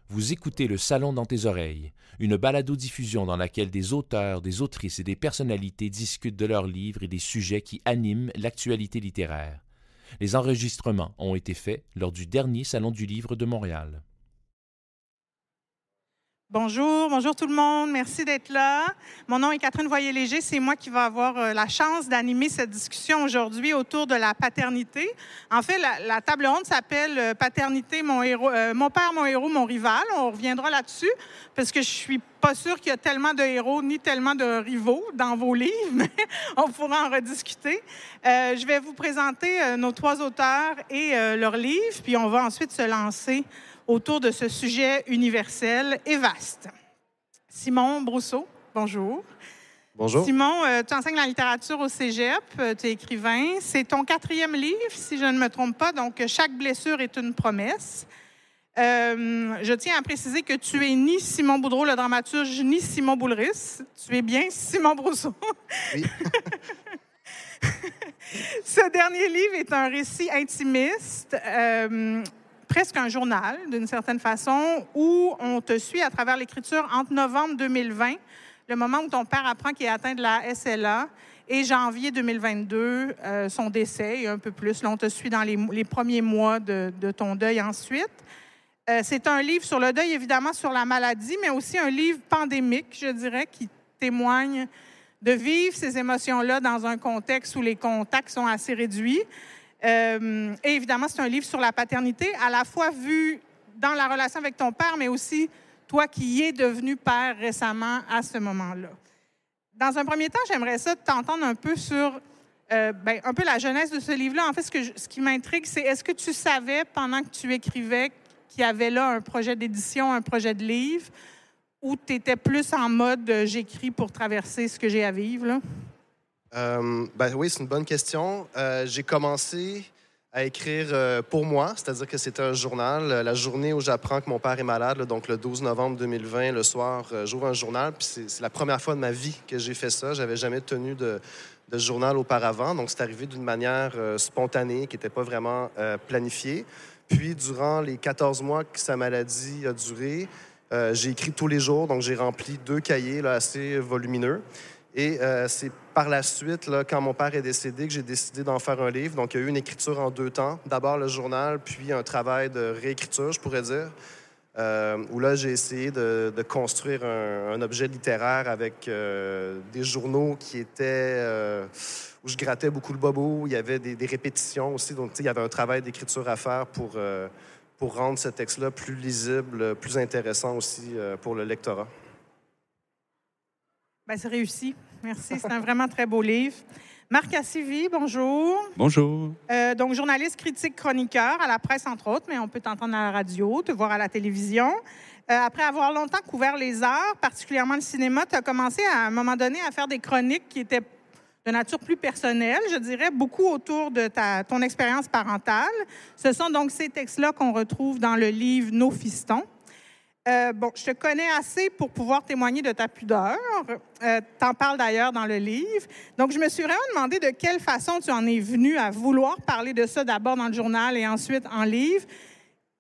Vous écoutez Le Salon dans tes oreilles, une balado-diffusion dans laquelle des auteurs, des autrices et des personnalités discutent de leurs livres et des sujets qui animent l'actualité littéraire. Les enregistrements ont été faits lors du dernier Salon du Livre de Montréal. Bonjour tout le monde. Merci d'être là. Mon nom est Catherine Voyer-Léger. C'est moi qui vais avoir la chance d'animer cette discussion aujourd'hui autour de la paternité. En fait, la table ronde s'appelle Paternité, mon père, mon héros, mon rival. On reviendra là-dessus parce que je suis pas sûre qu'il y a tellement de héros ni tellement de rivaux dans vos livres, mais on pourra en rediscuter. Je vais vous présenter nos trois auteurs et leurs livres, puis on va ensuite se lancer autour de ce sujet universel et vaste. Simon Brousseau, bonjour. Bonjour. Simon, tu enseignes la littérature au Cégep, tu es écrivain. C'est ton 4e livre, si je ne me trompe pas, donc Chaque blessure est une promesse. Je tiens à préciser que tu es ni Simon Boudreau, le dramaturge, ni Simon Boulris. Tu es bien Simon Brousseau. Oui. Ce dernier livre est un récit intimiste, presque un journal, d'une certaine façon, où on te suit à travers l'écriture entre novembre 2020, le moment où ton père apprend qu'il est atteint de la SLA, et janvier 2022, son décès, et un peu plus. Là, on te suit dans les premiers mois de ton deuil ensuite. C'est un livre sur le deuil, évidemment, sur la maladie, mais aussi un livre pandémique, je dirais, qui témoigne de vivre ces émotions-là dans un contexte où les contacts sont assez réduits. Et évidemment, c'est un livre sur la paternité, à la fois vu dans la relation avec ton père, mais aussi toi qui y es devenu père récemment à ce moment-là. Dans un premier temps, j'aimerais ça t'entendre un peu sur un peu la genèse de ce livre-là. En fait, ce qui m'intrigue, c'est est-ce que tu savais pendant que tu écrivais qu'il y avait là un projet d'édition, un projet de livre, ou tu étais plus en mode j'écris pour traverser ce que j'ai à vivre, là? Oui, c'est une bonne question. J'ai commencé à écrire pour moi, c'est-à-dire que c'était un journal. La journée où j'apprends que mon père est malade, là, donc le 12 novembre 2020, le soir, j'ouvre un journal, puis c'est la première fois de ma vie que j'ai fait ça. J'avais jamais tenu de journal auparavant, donc c'est arrivé d'une manière spontanée, qui n'était pas vraiment planifiée. Puis, durant les 14 mois que sa maladie a duré, j'ai écrit tous les jours, donc j'ai rempli 2 cahiers là, assez volumineux. Et c'est par la suite, là, quand mon père est décédé, que j'ai décidé d'en faire un livre. Donc, il y a eu une écriture en 2 temps. D'abord le journal, puis un travail de réécriture, je pourrais dire, où là, j'ai essayé de construire un objet littéraire avec des journaux qui étaient... où je grattais beaucoup le bobo. Il y avait des répétitions aussi. Donc, il y avait un travail d'écriture à faire pour rendre ce texte-là plus lisible, plus intéressant aussi pour le lectorat. Bien, c'est réussi. Merci. C'est un vraiment très beau livre. Marc Assivi, bonjour. Bonjour. Donc, journaliste, critique, chroniqueur à la presse, entre autres, mais on peut t'entendre à la radio, te voir à la télévision. Après avoir longtemps couvert les arts, particulièrement le cinéma, tu as commencé à un moment donné à faire des chroniques qui étaient de nature plus personnelle, je dirais, beaucoup autour de ton expérience parentale. Ce sont donc ces textes-là qu'on retrouve dans le livre « Nos fistons ». Je te connais assez pour pouvoir témoigner de ta pudeur. T'en parles d'ailleurs dans le livre. Donc, je me suis vraiment demandé de quelle façon tu en es venu à vouloir parler de ça d'abord dans le journal et ensuite en livre.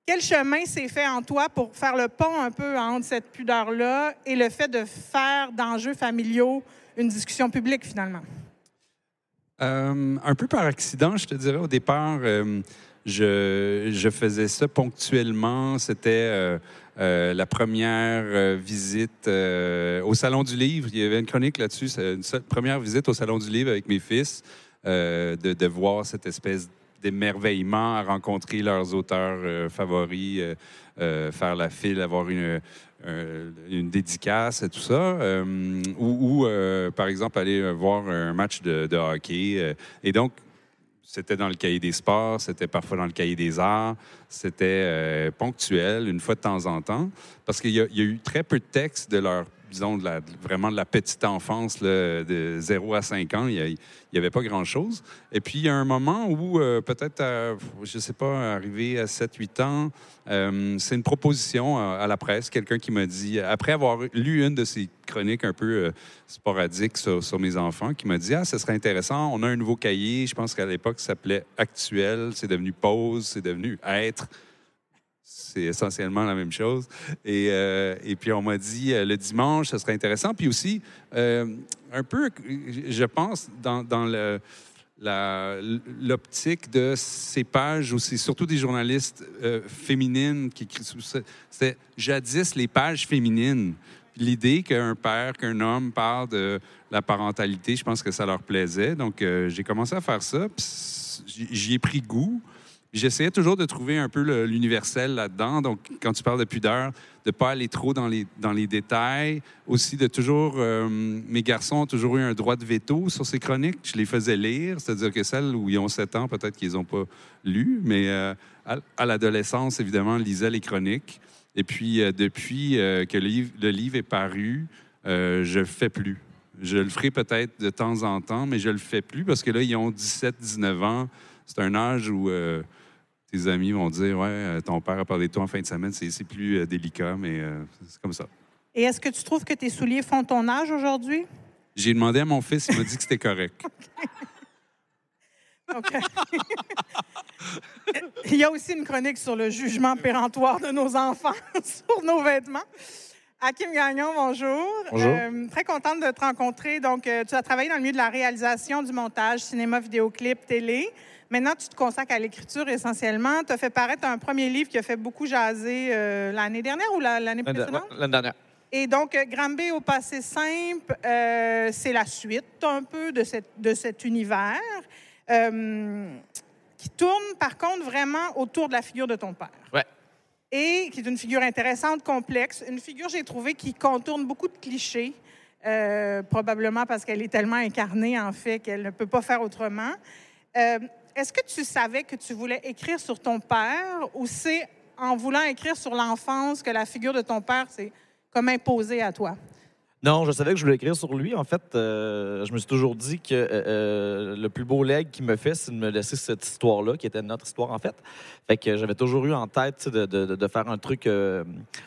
Quel chemin s'est fait en toi pour faire le pont un peu entre cette pudeur-là et le fait de faire d'enjeux familiaux une discussion publique, finalement? Un peu par accident, je te dirais. Au départ, je faisais ça ponctuellement. C'était la première visite au Salon du Livre. Il y avait une chronique là-dessus. C'est une première visite au Salon du Livre avec mes fils, de voir cette espèce d'émerveillement à rencontrer leurs auteurs favoris, faire la file, avoir une dédicace et tout ça, ou par exemple, aller voir un match de hockey. Et donc, c'était dans le cahier des sports, c'était parfois dans le cahier des arts, c'était ponctuel, une fois de temps en temps, parce qu'il y a eu très peu de textes de leur, disons, vraiment de la petite enfance, là, de 0 à 5 ans. Il n'y avait pas grand-chose. Et puis, il y a un moment où, peut-être, je ne sais pas, arrivé à 7-8 ans, c'est une proposition à la presse, quelqu'un qui m'a dit, après avoir lu une de ces chroniques un peu sporadiques sur mes enfants, qui m'a dit « Ah, ce serait intéressant, on a un nouveau cahier. » Je pense qu'à l'époque, ça s'appelait « Actuel », c'est devenu « Pause », c'est devenu « Être ». c'est essentiellement la même chose. Et puis, on m'a dit, le dimanche, ce serait intéressant. Puis aussi, un peu, je pense, dans l'optique de ces pages où c'est surtout des journalistes féminines qui écrivent. C'était jadis les pages féminines. L'idée qu'un père, qu'un homme parle de la parentalité, je pense que ça leur plaisait. Donc, j'ai commencé à faire ça. J'y ai pris goût. J'essayais toujours de trouver un peu l'universel là-dedans. Donc, quand tu parles de pudeur, de ne pas aller trop dans les détails. Aussi, de toujours... mes garçons ont toujours eu un droit de veto sur ces chroniques. Je les faisais lire, c'est-à-dire que celles où ils ont 7 ans, peut-être qu'ils n'ont pas lu, mais à l'adolescence, évidemment, lisaient les chroniques. Et puis, depuis que le livre est paru, je le fais plus. Je le ferai peut-être de temps en temps, mais je le fais plus parce que là, ils ont 17, 19 ans. C'est un âge où tes amis vont dire « Ouais, ton père a parlé de toi en fin de semaine, c'est plus délicat, mais c'est comme ça. » Et est-ce que tu trouves que tes souliers font ton âge aujourd'hui? J'ai demandé à mon fils, il m'a dit que c'était correct. OK. Il y a aussi une chronique sur le jugement péremptoire de nos enfants sur nos vêtements. Hakim Gagnon, bonjour. Bonjour. Très contente de te rencontrer. Donc, tu as travaillé dans le milieu de la réalisation, du montage, cinéma, vidéoclip, télé. Maintenant, tu te consacres à l'écriture essentiellement. Tu as fait paraître un premier livre qui a fait beaucoup jaser l'année dernière ou l'année précédente? L'année dernière. Et donc, Granby au passé simple, c'est la suite un peu de cet univers qui tourne, par contre, vraiment autour de la figure de ton père. Ouais. Et qui est une figure intéressante, complexe. Une figure, j'ai trouvé, qui contourne beaucoup de clichés, probablement parce qu'elle est tellement incarnée, en fait, qu'elle ne peut pas faire autrement. Est-ce que tu savais que tu voulais écrire sur ton père ou c'est en voulant écrire sur l'enfance que la figure de ton père s'est comme imposée à toi? Non, je savais que je voulais écrire sur lui. En fait, je me suis toujours dit que le plus beau legs qu'il me fait, c'est de me laisser cette histoire-là, qui était notre histoire, en fait. Fait que j'avais toujours eu en tête de faire un truc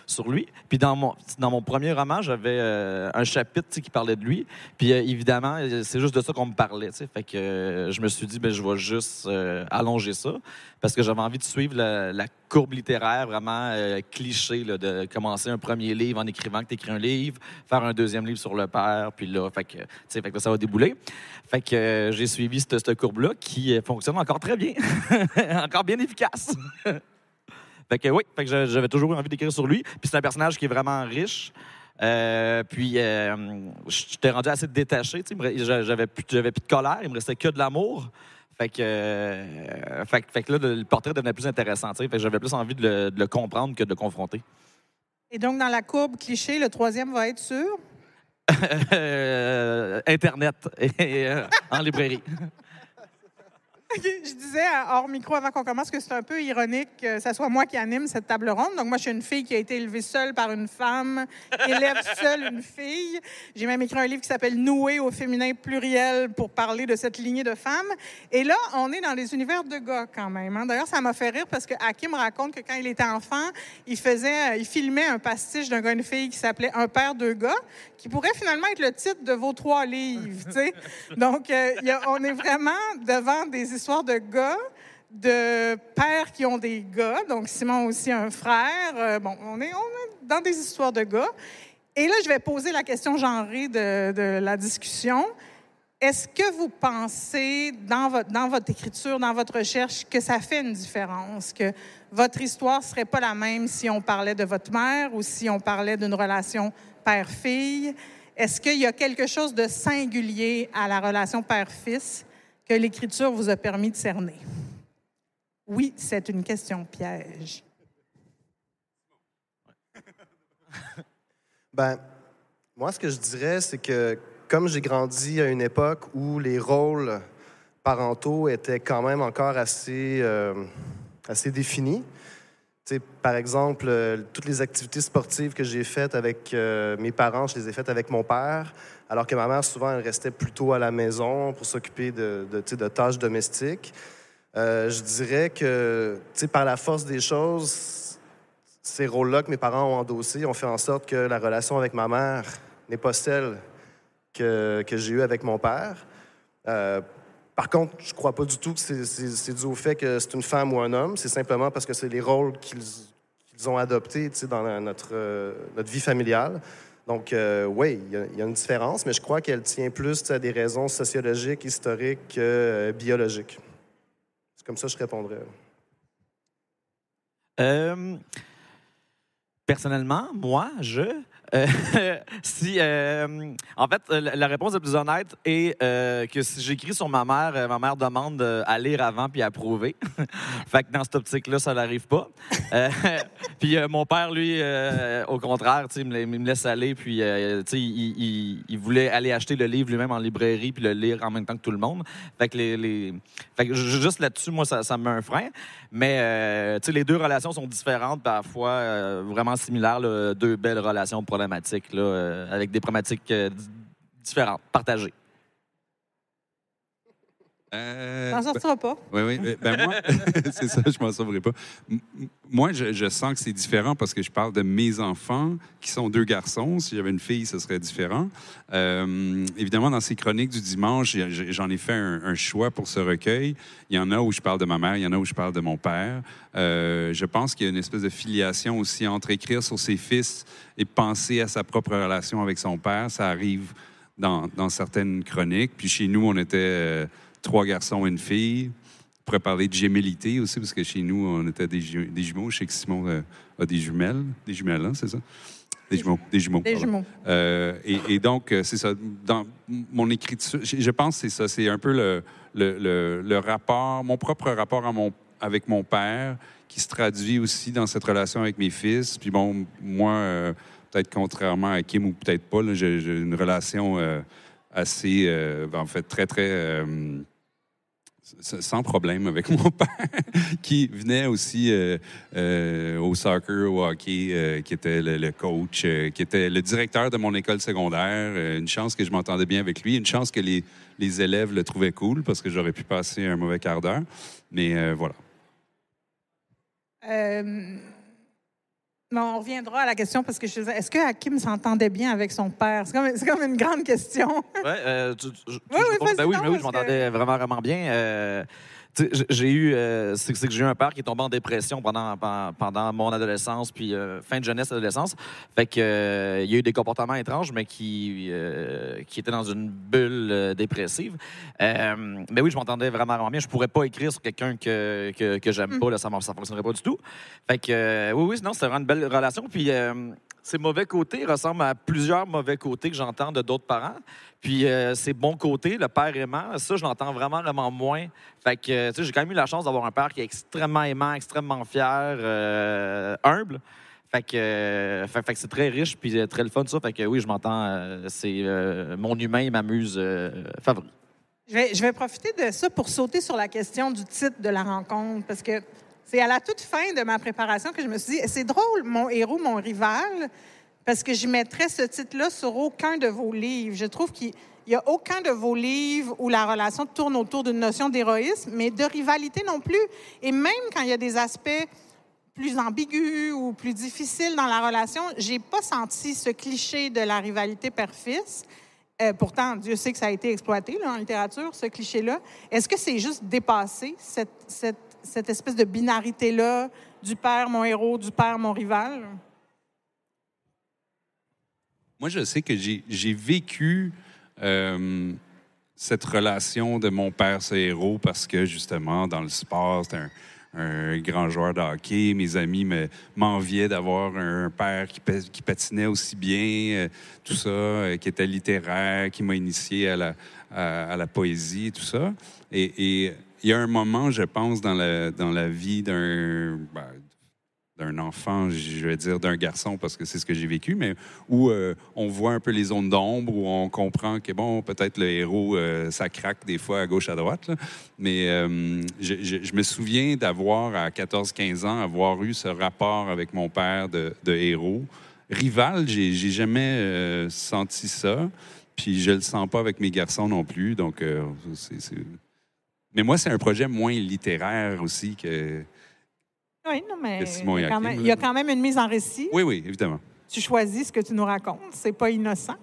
sur lui. Puis dans mon premier roman, j'avais un chapitre qui parlait de lui. Puis évidemment, c'est juste de ça qu'on me parlait. Fait que je me suis dit, je vais juste allonger ça. Parce que j'avais envie de suivre la courbe littéraire vraiment cliché, là, de commencer un premier livre en écrivant que tu écris un livre, faire un deuxième livre sur le père, puis là, fait que là, ça va débouler. Fait que j'ai suivi cette courbe-là qui fonctionne encore très bien, encore bien efficace. Fait que oui, j'avais toujours eu envie d'écrire sur lui. Puis c'est un personnage qui est vraiment riche. Puis j'étais rendu assez détaché. J'avais plus de colère, il me restait que de l'amour. Fait que là, le portrait devenait plus intéressant. Fait que j'avais plus envie de le comprendre que de le confronter. Et donc, dans la courbe cliché, le troisième va être sur? Internet et en librairie. Je disais hors micro avant qu'on commence que c'est un peu ironique que ce soit moi qui anime cette table ronde. Donc, moi, je suis une fille qui a été élevée seule par une femme, élève seule une fille. J'ai même écrit un livre qui s'appelle « Noué au féminin pluriel » pour parler de cette lignée de femmes. Et là, on est dans les univers de gars quand même. Hein. D'ailleurs, ça m'a fait rire parce que Hakim raconte que quand il était enfant, il filmait un pastiche d'un gars et une fille qui s'appelait « Un père, deux gars », qui pourrait finalement être le titre de vos 3 livres. T'sais. Donc, on est vraiment devant des histoires de gars, de pères qui ont des gars. Donc, Simon aussi un frère. On est dans des histoires de gars. Et là, je vais poser la question genrée de la discussion. Est-ce que vous pensez, dans votre écriture, dans votre recherche, que ça fait une différence, que votre histoire ne serait pas la même si on parlait de votre mère ou si on parlait d'une relation père-fille? Est-ce qu'il y a quelque chose de singulier à la relation père-fils que l'écriture vous a permis de cerner? Oui, c'est une question piège. Moi, ce que je dirais, c'est que comme j'ai grandi à une époque où les rôles parentaux étaient quand même encore assez définis, par exemple, toutes les activités sportives que j'ai faites avec mes parents, je les ai faites avec mon père, alors que ma mère, souvent, elle restait plutôt à la maison pour s'occuper de tâches domestiques. Je dirais que, par la force des choses, ces rôles-là que mes parents ont endossés ont fait en sorte que la relation avec ma mère n'est pas celle que j'ai eue avec mon père. Par contre, je ne crois pas du tout que c'est dû au fait que c'est une femme ou un homme. C'est simplement parce que c'est les rôles qu'ils ont adopté dans notre vie familiale. Donc, oui, il y a une différence, mais je crois qu'elle tient plus à des raisons sociologiques, historiques que biologiques. C'est comme ça que je répondrais. Personnellement, moi, en fait, la réponse est plus honnête est que si j'écris sur ma mère demande à lire avant puis à approuver. Fait que dans cette optique-là, ça n'arrive pas. Puis mon père, lui, au contraire, il me laisse aller. Puis il voulait aller acheter le livre lui-même en librairie puis le lire en même temps que tout le monde. Fait que juste là-dessus, moi, ça me met un frein. Mais les deux relations sont différentes, parfois vraiment similaires. Là, deux belles relations problématiques, là, avec des problématiques différentes, partagées. T'en sortiras pas. Oui. Moi, c'est ça, je m'en sauverai pas. Moi, je sens que c'est différent parce que je parle de mes enfants qui sont 2 garçons. Si j'avais une fille, ce serait différent. Évidemment, dans ces chroniques du dimanche, j'en ai fait un choix pour ce recueil. Il y en a où je parle de ma mère, il y en a où je parle de mon père. Je pense qu'il y a une espèce de filiation aussi entre écrire sur ses fils et penser à sa propre relation avec son père. Ça arrive dans certaines chroniques. Puis chez nous, on était 3 garçons et une fille. On pourrait parler de gémellité aussi, parce que chez nous, on était des jumeaux. Je sais que Simon a des jumelles. Des jumelles, hein, c'est ça? Des jumeaux. Des jumeaux. Et donc, c'est ça. Dans mon écriture, je pense que c'est ça. C'est un peu le rapport, mon propre rapport avec mon père, qui se traduit aussi dans cette relation avec mes fils. Puis bon, moi, peut-être contrairement à Kim, ou peut-être pas, là, j'ai une relation assez, en fait, très, très sans problème avec mon père, qui venait aussi au soccer, au hockey, qui était le coach, qui était le directeur de mon école secondaire. Une chance que je m'entendais bien avec lui, une chance que les élèves le trouvaient cool, parce que j'aurais pu passer un mauvais quart d'heure. Mais voilà. Non, on reviendra à la question parce que je disais, est-ce que Hakim s'entendait bien avec son père? C'est comme une grande question. Oui, je je m'entendais vraiment bien. J'ai eu un père qui est tombé en dépression pendant mon adolescence, puis fin de jeunesse, adolescence. Fait que il y a eu des comportements étranges, mais qui étaient dans une bulle dépressive. Mais oui, je m'entendais vraiment bien. Je pourrais pas écrire sur quelqu'un que j'aime pas, là, ça fonctionnerait pas du tout. Fait que sinon, c'était vraiment une belle relation. Puis ces mauvais côtés ressemblent à plusieurs mauvais côtés que j'entends de d'autres parents. Puis ces bons côtés, le père aimant, ça, je l'entends vraiment moins. Fait que, j'ai quand même eu la chance d'avoir un père qui est extrêmement aimant, extrêmement fier, humble. Fait que c'est très riche puis très le fun, ça. Fait que oui, je m'entends, c'est mon humain, il m'amuse favori. Je vais profiter de ça pour sauter sur la question du titre de la rencontre, parce que c'est à la toute fin de ma préparation que je me suis dit, c'est drôle, mon héros, mon rival, parce que je mettrais ce titre-là sur aucun de vos livres. Je trouve qu'il n'y a aucun de vos livres où la relation tourne autour d'une notion d'héroïsme, mais de rivalité non plus. Et même quand il y a des aspects plus ambigus ou plus difficiles dans la relation, j'ai pas senti ce cliché de la rivalité père-fils. Pourtant, Dieu sait que ça a été exploité là, en littérature, ce cliché-là. Est-ce que c'est juste dépassé, cette espèce de binarité-là, du père, mon héros, du père, mon rival? Moi, je sais que j'ai vécu cette relation de mon père, ce héros, parce que, justement, dans le sport, c'était un grand joueur de hockey. Mes amis m'enviaient d'avoir un père qui patinait aussi bien, tout ça, qui était littéraire, qui m'a initié à la poésie et tout ça. Et il y a un moment, je pense, dans la vie d'un enfant, je vais dire d'un garçon, parce que c'est ce que j'ai vécu, mais où on voit un peu les zones d'ombre, où on comprend que, bon, peut-être le héros, ça craque des fois à gauche, à droite. Là. Mais je me souviens d'avoir, à 14-15 ans, avoir eu ce rapport avec mon père de héros. Rival, j'ai jamais senti ça, puis je le sens pas avec mes garçons non plus, donc Mais moi, c'est un projet moins littéraire aussi que... Oui, non, mais il y a quand même une mise en récit. Oui, évidemment. Tu choisis ce que tu nous racontes. C'est pas innocent.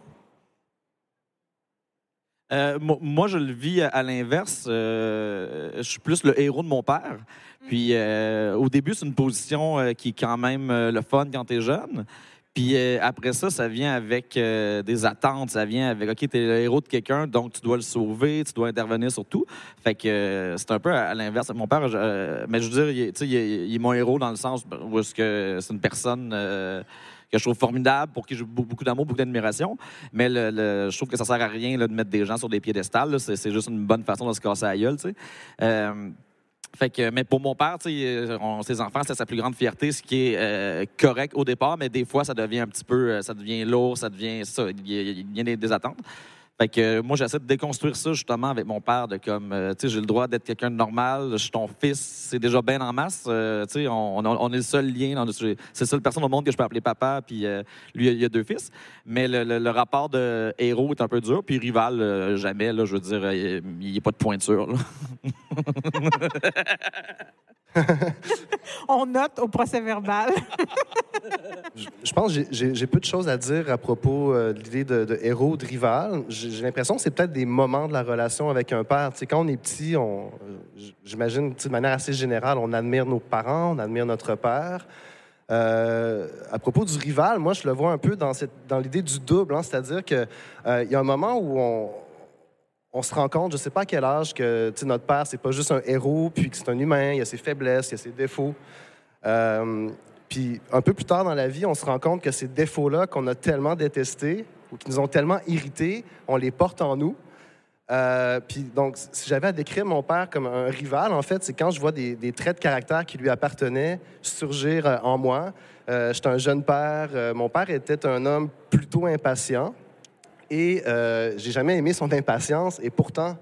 Moi, je le vis à l'inverse. Je suis plus le héros de mon père. Puis, au début, c'est une position qui est quand même le fun quand t'es jeune. Puis après ça, ça vient avec des attentes. Ça vient avec, OK, t'es le héros de quelqu'un, donc tu dois le sauver, tu dois intervenir sur tout. Fait que c'est un peu à l'inverse. Mon père, mais je veux dire, il est mon héros dans le sens où est-ce que c'est une personne... que je trouve formidable, pour qui j'ai beaucoup d'amour, beaucoup d'admiration. Mais je trouve que ça sert à rien là, de mettre des gens sur des piédestals. Là. C'est juste une bonne façon de se casser la gueule, tu sais. Fait que, mais pour mon père, ses enfants, c'est sa plus grande fierté, ce qui est correct au départ, mais des fois, ça devient un petit peu, ça devient lourd, ça devient ça, il y a des attentes. Fait que moi, j'essaie de déconstruire ça justement avec mon père, de comme, tu sais, j'ai le droit d'être quelqu'un de normal, je suis ton fils, c'est déjà bien en masse, tu sais, on est le seul lien, c'est la seule personne au monde que je peux appeler papa, puis lui, il y a 2 fils. Mais le rapport de héros est un peu dur, puis rival, jamais, là, je veux dire, il n'y a pas de pointure, là. On note au procès-verbal. Je pense que j'ai peu de choses à dire à propos de l'idée de héros, de rival. J'ai l'impression que c'est peut-être des moments de la relation avec un père. Tu sais, quand on est petit, j'imagine, de manière assez générale, on admire nos parents, on admire notre père. À propos du rival, moi, je le vois un peu dans l'idée du double. Hein, c'est-à-dire qu'il y a un moment où on se rend compte, je ne sais pas à quel âge, que notre père, c'est pas juste un héros, puis que c'est un humain, il a ses faiblesses, il a ses défauts. Puis un peu plus tard dans la vie, on se rend compte que ces défauts-là qu'on a tellement détestés ou qui nous ont tellement irrités, on les porte en nous. Puis donc, si j'avais à décrire mon père comme un rival, en fait, c'est quand je vois des traits de caractère qui lui appartenaient surgir en moi. J'étais un jeune père. Mon père était un homme plutôt impatient. Et j'ai jamais aimé son impatience. Et pourtant,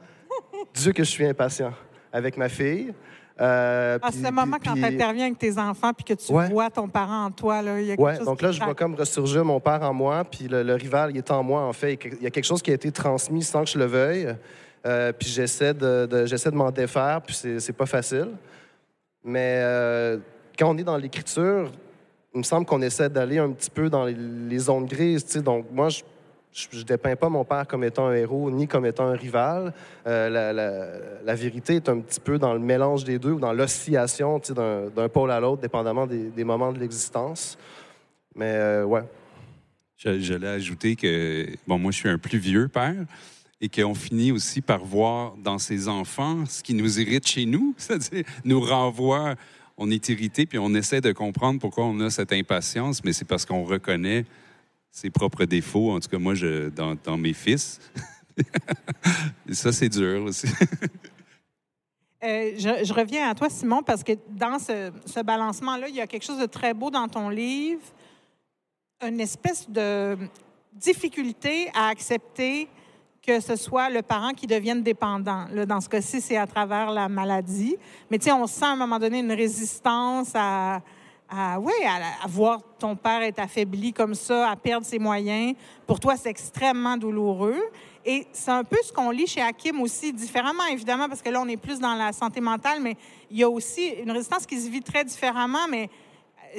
Dieu que je suis impatient avec ma fille. Ce moment quand tu interviens avec tes enfants puis que tu vois ton parent en toi, là, il y a quelque chose donc là, je vois comme ressurgir mon père en moi, puis le rival, il est en moi, en fait. Il y a quelque chose qui a été transmis sans que je le veuille. Puis j'essaie de m'en défaire, puis c'est pas facile. Mais quand on est dans l'écriture, il me semble qu'on essaie d'aller un petit peu dans les zones grises, tu sais. Donc moi, je dépeins pas mon père comme étant un héros ni comme étant un rival. La vérité est un petit peu dans le mélange des deux ou dans l'oscillation d'un pôle à l'autre, dépendamment des moments de l'existence. Mais ouais. J'allais ajouter que, bon, moi, je suis un plus vieux père et qu'on finit aussi par voir dans ses enfants ce qui nous irrite chez nous, c'est-à-dire nous renvoie, on est irrité puis on essaie de comprendre pourquoi on a cette impatience, mais c'est parce qu'on reconnaît ses propres défauts, en tout cas, moi, dans mes fils. Et ça, c'est dur aussi. Je reviens à toi, Simon, parce que dans ce balancement-là, il y a quelque chose de très beau dans ton livre, une espèce de difficulté à accepter que ce soit le parent qui devienne dépendant. Là, dans ce cas-ci, c'est à travers la maladie. Mais tu sais, on sent à un moment donné une résistance à voir ton père être affaibli comme ça, à perdre ses moyens. Pour toi, c'est extrêmement douloureux. Et c'est un peu ce qu'on lit chez Hakim aussi, différemment, évidemment, parce que là, on est plus dans la santé mentale, mais il y a aussi une résistance qui se vit très différemment, mais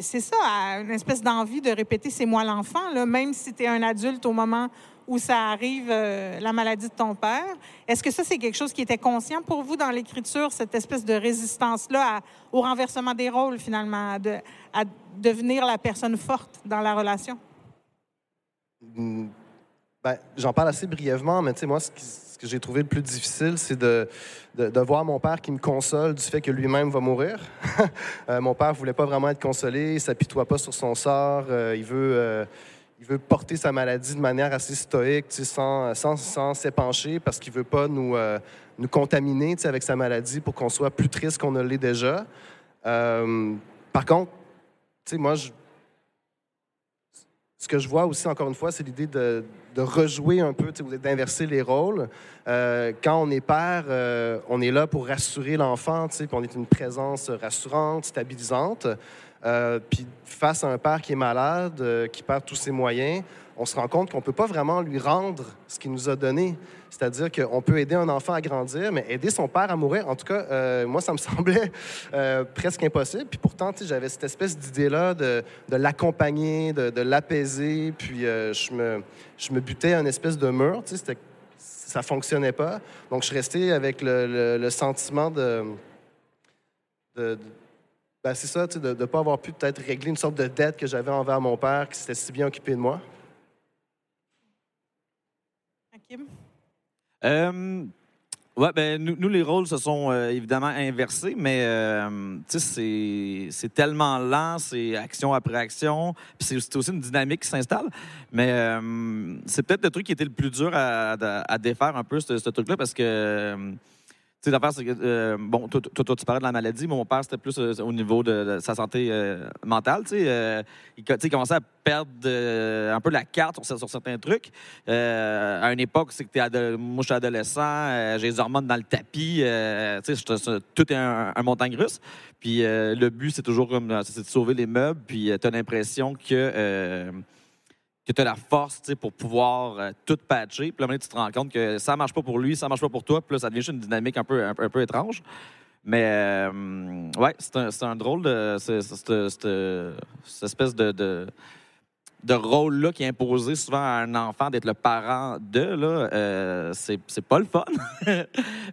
c'est ça, une espèce d'envie de répéter « c'est moi l'enfant », là, même si tu es un adulte au moment où ça arrive, la maladie de ton père. Est-ce que ça, c'est quelque chose qui était conscient pour vous dans l'écriture, cette espèce de résistance-là au renversement des rôles, finalement, à devenir la personne forte dans la relation? Ben, j'en parle assez brièvement, mais tu sais, moi, ce que j'ai trouvé le plus difficile, c'est de voir mon père qui me console du fait que lui-même va mourir. Mon père ne voulait pas vraiment être consolé, il ne s'apitoie pas sur son sort, il veut porter sa maladie de manière assez stoïque, sans s'épancher, parce qu'il ne veut pas nous contaminer avec sa maladie pour qu'on soit plus triste qu'on ne l'est déjà. Par contre, moi, ce que je vois aussi, encore une fois, c'est l'idée de rejouer un peu, d'inverser les rôles. Quand on est père, on est là pour rassurer l'enfant, puis on est une présence rassurante, stabilisante. Puis face à un père qui est malade, qui perd tous ses moyens, on se rend compte qu'on ne peut pas vraiment lui rendre ce qu'il nous a donné. C'est-à-dire qu'on peut aider un enfant à grandir, mais aider son père à mourir, en tout cas, moi, ça me semblait presque impossible. Puis pourtant, j'avais cette espèce d'idée-là de l'accompagner, de l'apaiser, puis je me butais à une espèce de mur. Ça ça fonctionnait pas. Donc, je suis resté avec le sentiment ben, c'est ça, de ne pas avoir pu peut-être régler une sorte de dette que j'avais envers mon père qui s'était si bien occupé de moi. Hakim? Ouais, ben nous, les rôles se sont évidemment inversés, mais tu sais, c'est tellement lent, c'est action après action, puis c'est aussi une dynamique qui s'installe. Mais c'est peut-être le truc qui était le plus dur à défaire un peu, ce truc-là, parce que tu sais, l'affaire, c'est que, bon, toi, tu parlais de la maladie, mais mon père, c'était plus au niveau de sa santé mentale, tu sais. Il commençait à perdre un peu la carte sur certains trucs. À une époque, c'est que moi, je suis adolescent, j'ai les hormones dans le tapis, tu sais, tout est un montagne russe. Puis le but, c'est toujours c'est de sauver les meubles, puis tu as l'impression que tu as la force pour pouvoir tout patcher. Puis là, tu te rends compte que ça marche pas pour lui, ça marche pas pour toi. Puis là, ça devient juste une dynamique un peu étrange. Mais ouais, c'est un drôle de... cette espèce de rôle-là qui est imposé souvent à un enfant d'être le parent de, là, c'est pas le fun.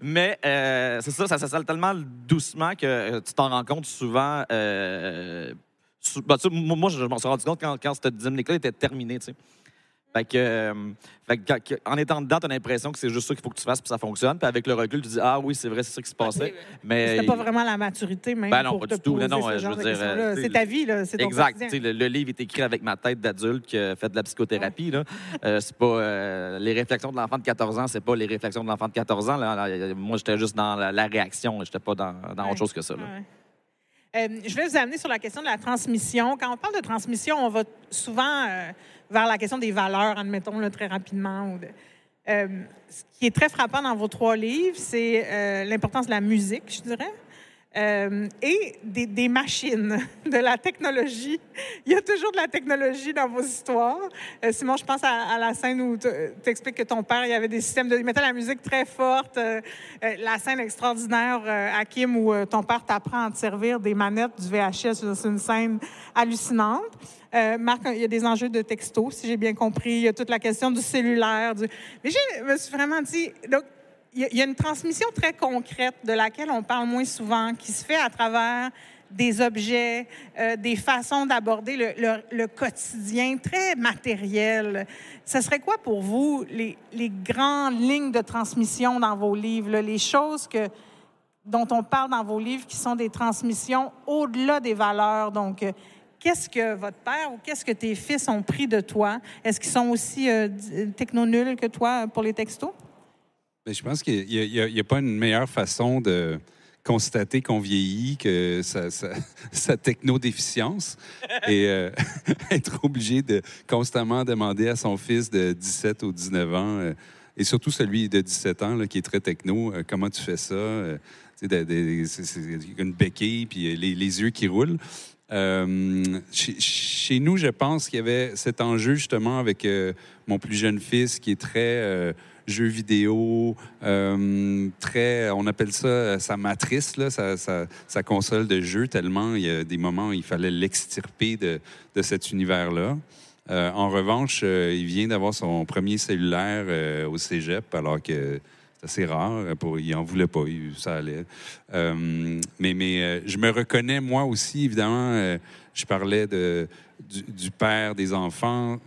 Mais c'est ça s'installe tellement doucement que tu t'en rends compte souvent... moi, je m'en suis rendu compte quand cette dynamique-là était terminée, tu sais. Fait que, en étant dedans, tu as l'impression que c'est juste ça qu'il faut que tu fasses puis ça fonctionne. Puis avec le recul, tu dis « Ah oui, c'est vrai, c'est ça qui se passait. » Mais c'était pas vraiment la maturité même ben non, pour pas te du tout. poser Non, ce je genre veux de dire, questions-là. C'est ta vie, là, c'est ton exact. quotidien. Le livre est écrit avec ma tête d'adulte qui a fait de la psychothérapie. Là. C'est pas les réflexions de l'enfant de 14 ans, c'est pas les réflexions de l'enfant de 14 ans. Là, moi, j'étais juste dans la réaction. J'étais pas dans autre chose que ça. Là. Ouais. Je vais vous amener sur la question de la transmission. Quand on parle de transmission, on va souvent vers la question des valeurs, admettons, là, très rapidement. Ce qui est très frappant dans vos 3 livres, c'est l'importance de la musique, je dirais, et des machines, de la technologie. Il y a toujours de la technologie dans vos histoires. Simon, je pense à la scène où tu expliques que ton père, il y avait des systèmes il mettait la musique très forte. La scène extraordinaire, Hakim, où ton père t'apprend à te servir des manettes du VHS. C'est une scène hallucinante. Marc, il y a des enjeux de texto, si j'ai bien compris. Il y a toute la question du cellulaire. Mais je me suis vraiment dit... Donc, il y a une transmission très concrète de laquelle on parle moins souvent, qui se fait à travers des objets, des façons d'aborder le quotidien très matériel. Ce serait quoi pour vous les grandes lignes de transmission dans vos livres, là, les choses dont on parle dans vos livres qui sont des transmissions au-delà des valeurs? Donc, qu'est-ce que votre père ou qu'est-ce que tes fils ont pris de toi? Est-ce qu'ils sont aussi techno-nuls que toi pour les textos? Mais je pense qu'il n'y a pas une meilleure façon de constater qu'on vieillit que sa techno-déficience et être obligé de constamment demander à son fils de 17 ou 19 ans, et surtout celui de 17 ans là, qui est très techno, comment tu fais ça? C'est une béquille puis les yeux qui roulent. Chez nous, je pense qu'il y avait cet enjeu justement avec mon plus jeune fils qui est très... jeux vidéo, on appelle ça sa matrice, là, sa console de jeu, tellement il y a des moments où il fallait l'extirper de cet univers-là. En revanche, il vient d'avoir son premier cellulaire au cégep, alors que c'est assez rare. Il n'en voulait pas, ça allait. Mais je me reconnais, moi aussi, évidemment, je parlais du père des enfants,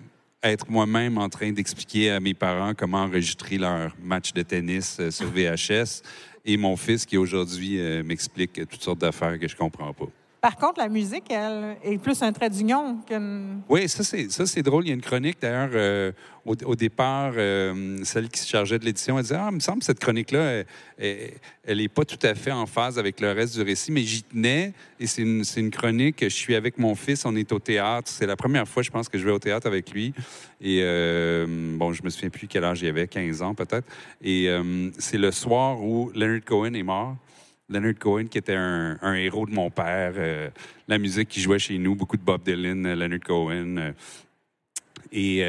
être moi-même en train d'expliquer à mes parents comment enregistrer leur match de tennis sur VHS et mon fils qui aujourd'hui m'explique toutes sortes d'affaires que je comprends pas. Par contre, la musique, elle, est plus un trait d'union qu'une... Oui, ça, c'est drôle. Il y a une chronique, d'ailleurs, au départ, celle qui se chargeait de l'édition, elle disait « Ah, il me semble que cette chronique-là, elle n'est pas tout à fait en phase avec le reste du récit, mais j'y tenais. Et c'est une chronique, je suis avec mon fils, on est au théâtre. C'est la première fois, je pense, que je vais au théâtre avec lui. Et, bon, je me souviens plus quel âge il avait, 15 ans peut-être. Et c'est le soir où Leonard Cohen est mort. Leonard Cohen, qui était un héros de mon père. La musique qui jouait chez nous, beaucoup de Bob Dylan, Leonard Cohen. Et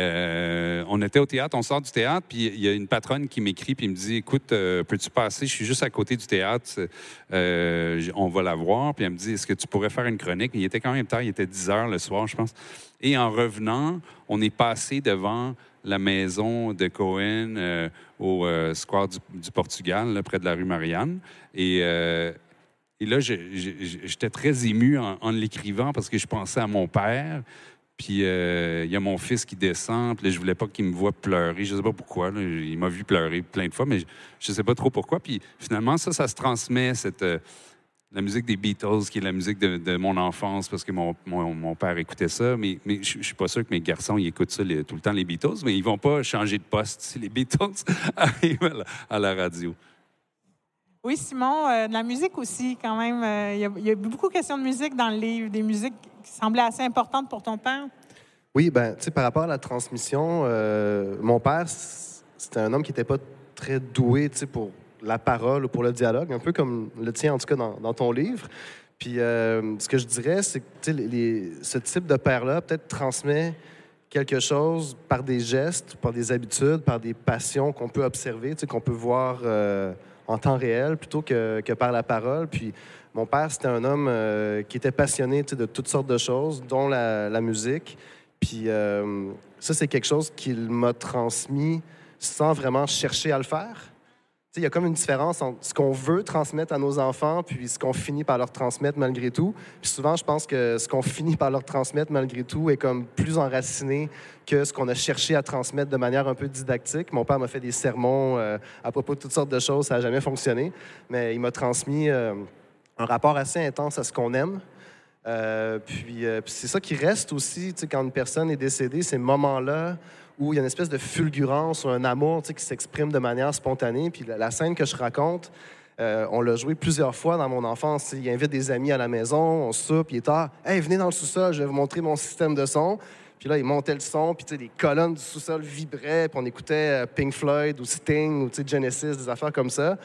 on était au théâtre, on sort du théâtre, puis il y a une patronne qui m'écrit, puis il me dit, écoute, peux-tu passer? Je suis juste à côté du théâtre, on va la voir. Puis elle me dit, est-ce que tu pourrais faire une chronique? Il était quand même tard, il était 10 heures le soir, je pense. Et en revenant, on est passé devant la maison de Cohen au square du Portugal, là, près de la rue Marianne. Et là, j'étais très ému en l'écrivant parce que je pensais à mon père. Puis il y a mon fils qui descend, puis là, je voulais pas qu'il me voie pleurer. Je sais pas pourquoi. Là. Il m'a vu pleurer plein de fois, mais je sais pas trop pourquoi. Puis finalement, ça se transmet, la musique des Beatles, qui est la musique de mon enfance, parce que mon père écoutait ça. Mais je suis pas sûr que mes garçons ils écoutent ça tout le temps, les Beatles, mais ils vont pas changer de poste si les Beatles arrivent à la radio. Oui, Simon, de la musique aussi, quand même. Il y a beaucoup de questions de musique dans le livre, des musiques qui semblaient assez importantes pour ton père. Oui, ben, tu sais, par rapport à la transmission, mon père, c'était un homme qui n'était pas très doué, tu sais, pour la parole ou pour le dialogue, un peu comme le tien, en tout cas, dans ton livre. Puis, ce que je dirais, c'est que, tu sais, ce type de père-là peut-être transmet quelque chose par des gestes, par des habitudes, par des passions qu'on peut observer, tu sais, qu'on peut voir en temps réel plutôt que par la parole. Puis mon père, c'était un homme qui était passionné de toutes sortes de choses, dont la musique. Puis ça, c'est quelque chose qu'il m'a transmis sans vraiment chercher à le faire. Il y a comme une différence entre ce qu'on veut transmettre à nos enfants puis ce qu'on finit par leur transmettre malgré tout. Puis souvent, je pense que ce qu'on finit par leur transmettre malgré tout est comme plus enraciné que ce qu'on a cherché à transmettre de manière un peu didactique. Mon père m'a fait des sermons à propos de toutes sortes de choses, ça n'a jamais fonctionné, mais il m'a transmis un rapport assez intense à ce qu'on aime. Puis c'est ça qui reste aussi, quand une personne est décédée, ces moments-là où il y a une espèce de fulgurance ou un amour qui s'exprime de manière spontanée. Puis la scène que je raconte, on l'a joué plusieurs fois dans mon enfance. Il invite des amis à la maison, on soupe, il est tard. « Hey, venez dans le sous-sol, je vais vous montrer mon système de son. » Puis là, il montait le son, puis les colonnes du sous-sol vibraient, puis on écoutait Pink Floyd ou Sting ou Genesis, des affaires comme ça.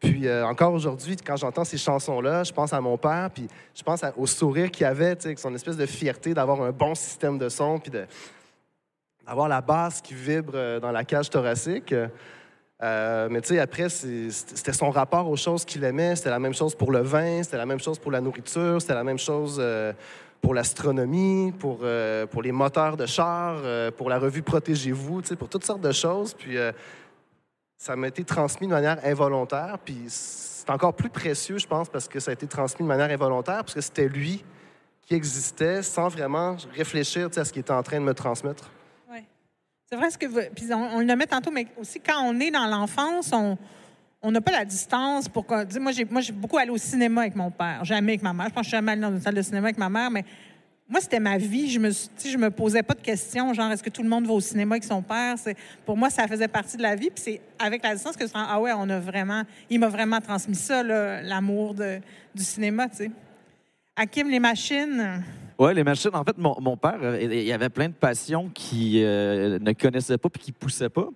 Puis encore aujourd'hui, quand j'entends ces chansons-là, je pense à mon père, puis je pense au sourire qu'il avait, avec son espèce de fierté d'avoir un bon système de son, puis d'avoir la basse qui vibre dans la cage thoracique. Mais tu sais, après, c'était son rapport aux choses qu'il aimait. C'était la même chose pour le vin, c'était la même chose pour la nourriture, c'était la même chose pour l'astronomie, pour les moteurs de char, pour la revue Protégez-vous, tu sais, pour toutes sortes de choses. Puis ça m'a été transmis de manière involontaire. Puis c'est encore plus précieux, je pense, parce que ça a été transmis de manière involontaire, parce que c'était lui qui existait sans vraiment réfléchir à ce qu'il était en train de me transmettre. C'est vrai, puis on le nommait tantôt, mais aussi quand on est dans l'enfance, on n'a pas la distance pour... Moi, j'ai beaucoup allé au cinéma avec mon père, jamais avec ma mère. Je pense que je suis jamais allée dans une salle de cinéma avec ma mère, mais moi, c'était ma vie. Je me posais pas de questions, genre, est-ce que tout le monde va au cinéma avec son père? Pour moi, ça faisait partie de la vie. Puis c'est avec la distance que je me dis, ah ouais, il m'a vraiment transmis ça, là, l'amour du cinéma, tu sais. Hakim, les machines... Oui, les machines. En fait, mon père, il avait plein de passions qu'il ne connaissait pas puis qu'il ne poussait pas.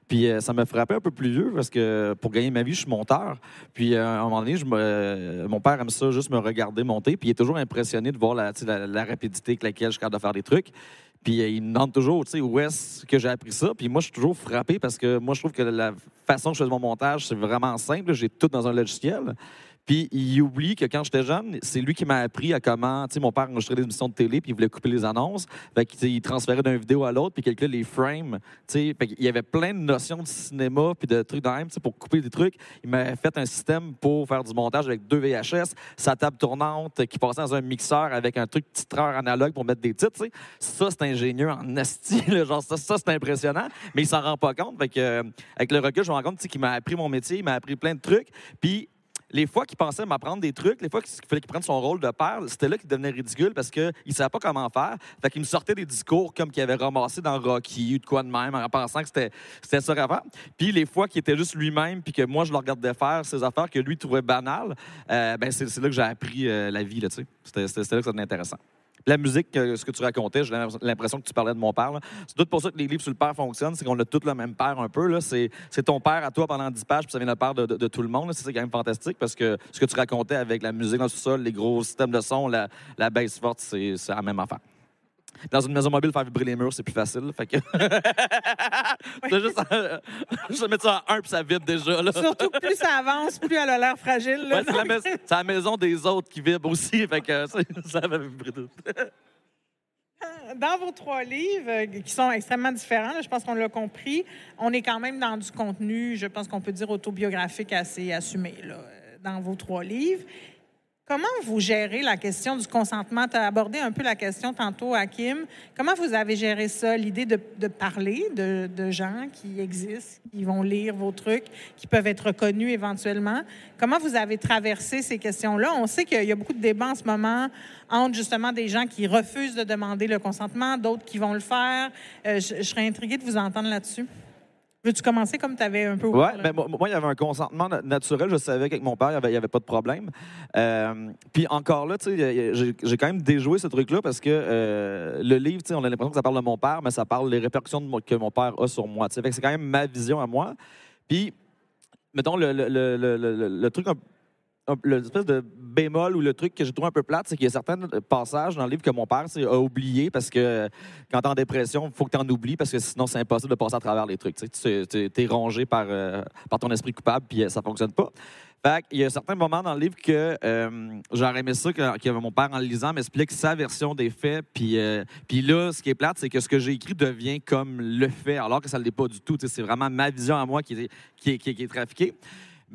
Puis ça me frappait un peu plus vieux parce que pour gagner ma vie, je suis monteur. Puis à un moment donné, mon père aime ça, juste me regarder monter. Puis il est toujours impressionné de voir la rapidité avec laquelle je suis capable de faire des trucs. Puis il me demande toujours, tu sais, où est-ce que j'ai appris ça. Puis moi, je suis toujours frappé parce que moi, je trouve que la façon que je fais mon montage, c'est vraiment simple. J'ai tout dans un logiciel. Puis il oublie que quand j'étais jeune, c'est lui qui m'a appris à comment... Tu sais, mon père enregistrait des émissions de télé, puis il voulait couper les annonces. Fait qu'il transférait d'une vidéo à l'autre, puis quelqu'un les frame. Tu sais, fait qu'il y avait plein de notions de cinéma, puis de trucs dans même, tu sais, pour couper des trucs. Il m'a fait un système pour faire du montage avec 2 VHS, sa table tournante qui passait dans un mixeur avec un truc titreur analogue pour mettre des titres, tu sais. Ça, c'est ingénieux en asti, genre ça, c'est impressionnant, mais il s'en rend pas compte. Fait que, avec le recul, je me rends compte qu'il m'a appris mon métier, il m'a appris plein de trucs, puis les fois qu'il pensait m'apprendre des trucs, les fois qu'il fallait qu'il prenne son rôle de père, c'était là qu'il devenait ridicule parce qu'il ne savait pas comment faire. Fait qu'il me sortait des discours comme qu'il avait ramassé dans Rocky ou de quoi de même en pensant que c'était ça à faire. Puis les fois qu'il était juste lui-même puis que moi, je le regardais faire ces affaires que lui trouvait banales, c'est là que j'ai appris la vie. Là, c'était là que ça devenait intéressant. La musique, ce que tu racontais, j'ai l'impression que tu parlais de mon père. C'est tout pour ça que les livres sur le père fonctionnent, c'est qu'on a tous le même père un peu. Là. C'est ton père à toi pendant 10 pages, puis ça vient le père de tout le monde. C'est quand même fantastique parce que ce que tu racontais avec la musique dans le sous-sol, les gros systèmes de son, la basse forte, c'est la même affaire. Dans une maison mobile, faire vibrer les murs, c'est plus facile. Fait que... c'est juste je mettre ça à 1 puis ça vibre déjà. Là. Surtout que plus ça avance, plus elle a l'air fragile. Là. Ouais, c'est la maison des autres qui vibre aussi. Fait que ça va vibrer tout. Dans vos 3 livres, qui sont extrêmement différents, là, je pense qu'on l'a compris, on est quand même dans du contenu, je pense qu'on peut dire autobiographique assez assumé, là, dans vos 3 livres. Comment vous gérez la question du consentement? Tu as abordé un peu la question tantôt, Hakim. Comment vous avez géré ça, l'idée de parler de gens qui existent, qui vont lire vos trucs, qui peuvent être reconnus éventuellement? Comment vous avez traversé ces questions-là? On sait qu'il y a beaucoup de débats en ce moment entre justement des gens qui refusent de demander le consentement, d'autres qui vont le faire. Je serais intriguée de vous entendre là-dessus. Veux-tu commencer comme tu avais un peu... Oui, ben, moi, il y avait un consentement naturel. Je savais qu'avec mon père, il n'y avait pas de problème. Puis encore là, j'ai quand même déjoué ce truc-là parce que le livre, on a l'impression que ça parle de mon père, mais ça parle des répercussions que mon père a sur moi. Fait que c'est quand même ma vision à moi. Puis, mettons, le truc... L'espèce de bémol ou le truc que j'ai trouvé un peu plate, c'est qu'il y a certains passages dans le livre que mon père a oublié parce que quand t'es en dépression, il faut que tu en oublies parce que sinon, c'est impossible de passer à travers les trucs. Tu es rongé par ton esprit coupable puis ça fonctionne pas. Fait qu'il y a certains moments dans le livre que j'aurais aimé ça que mon père, en le lisant, m'explique sa version des faits. Puis là, ce qui est plate, c'est que ce que j'ai écrit devient comme le fait, alors que ça ne l'est pas du tout. C'est vraiment ma vision à moi qui est trafiquée.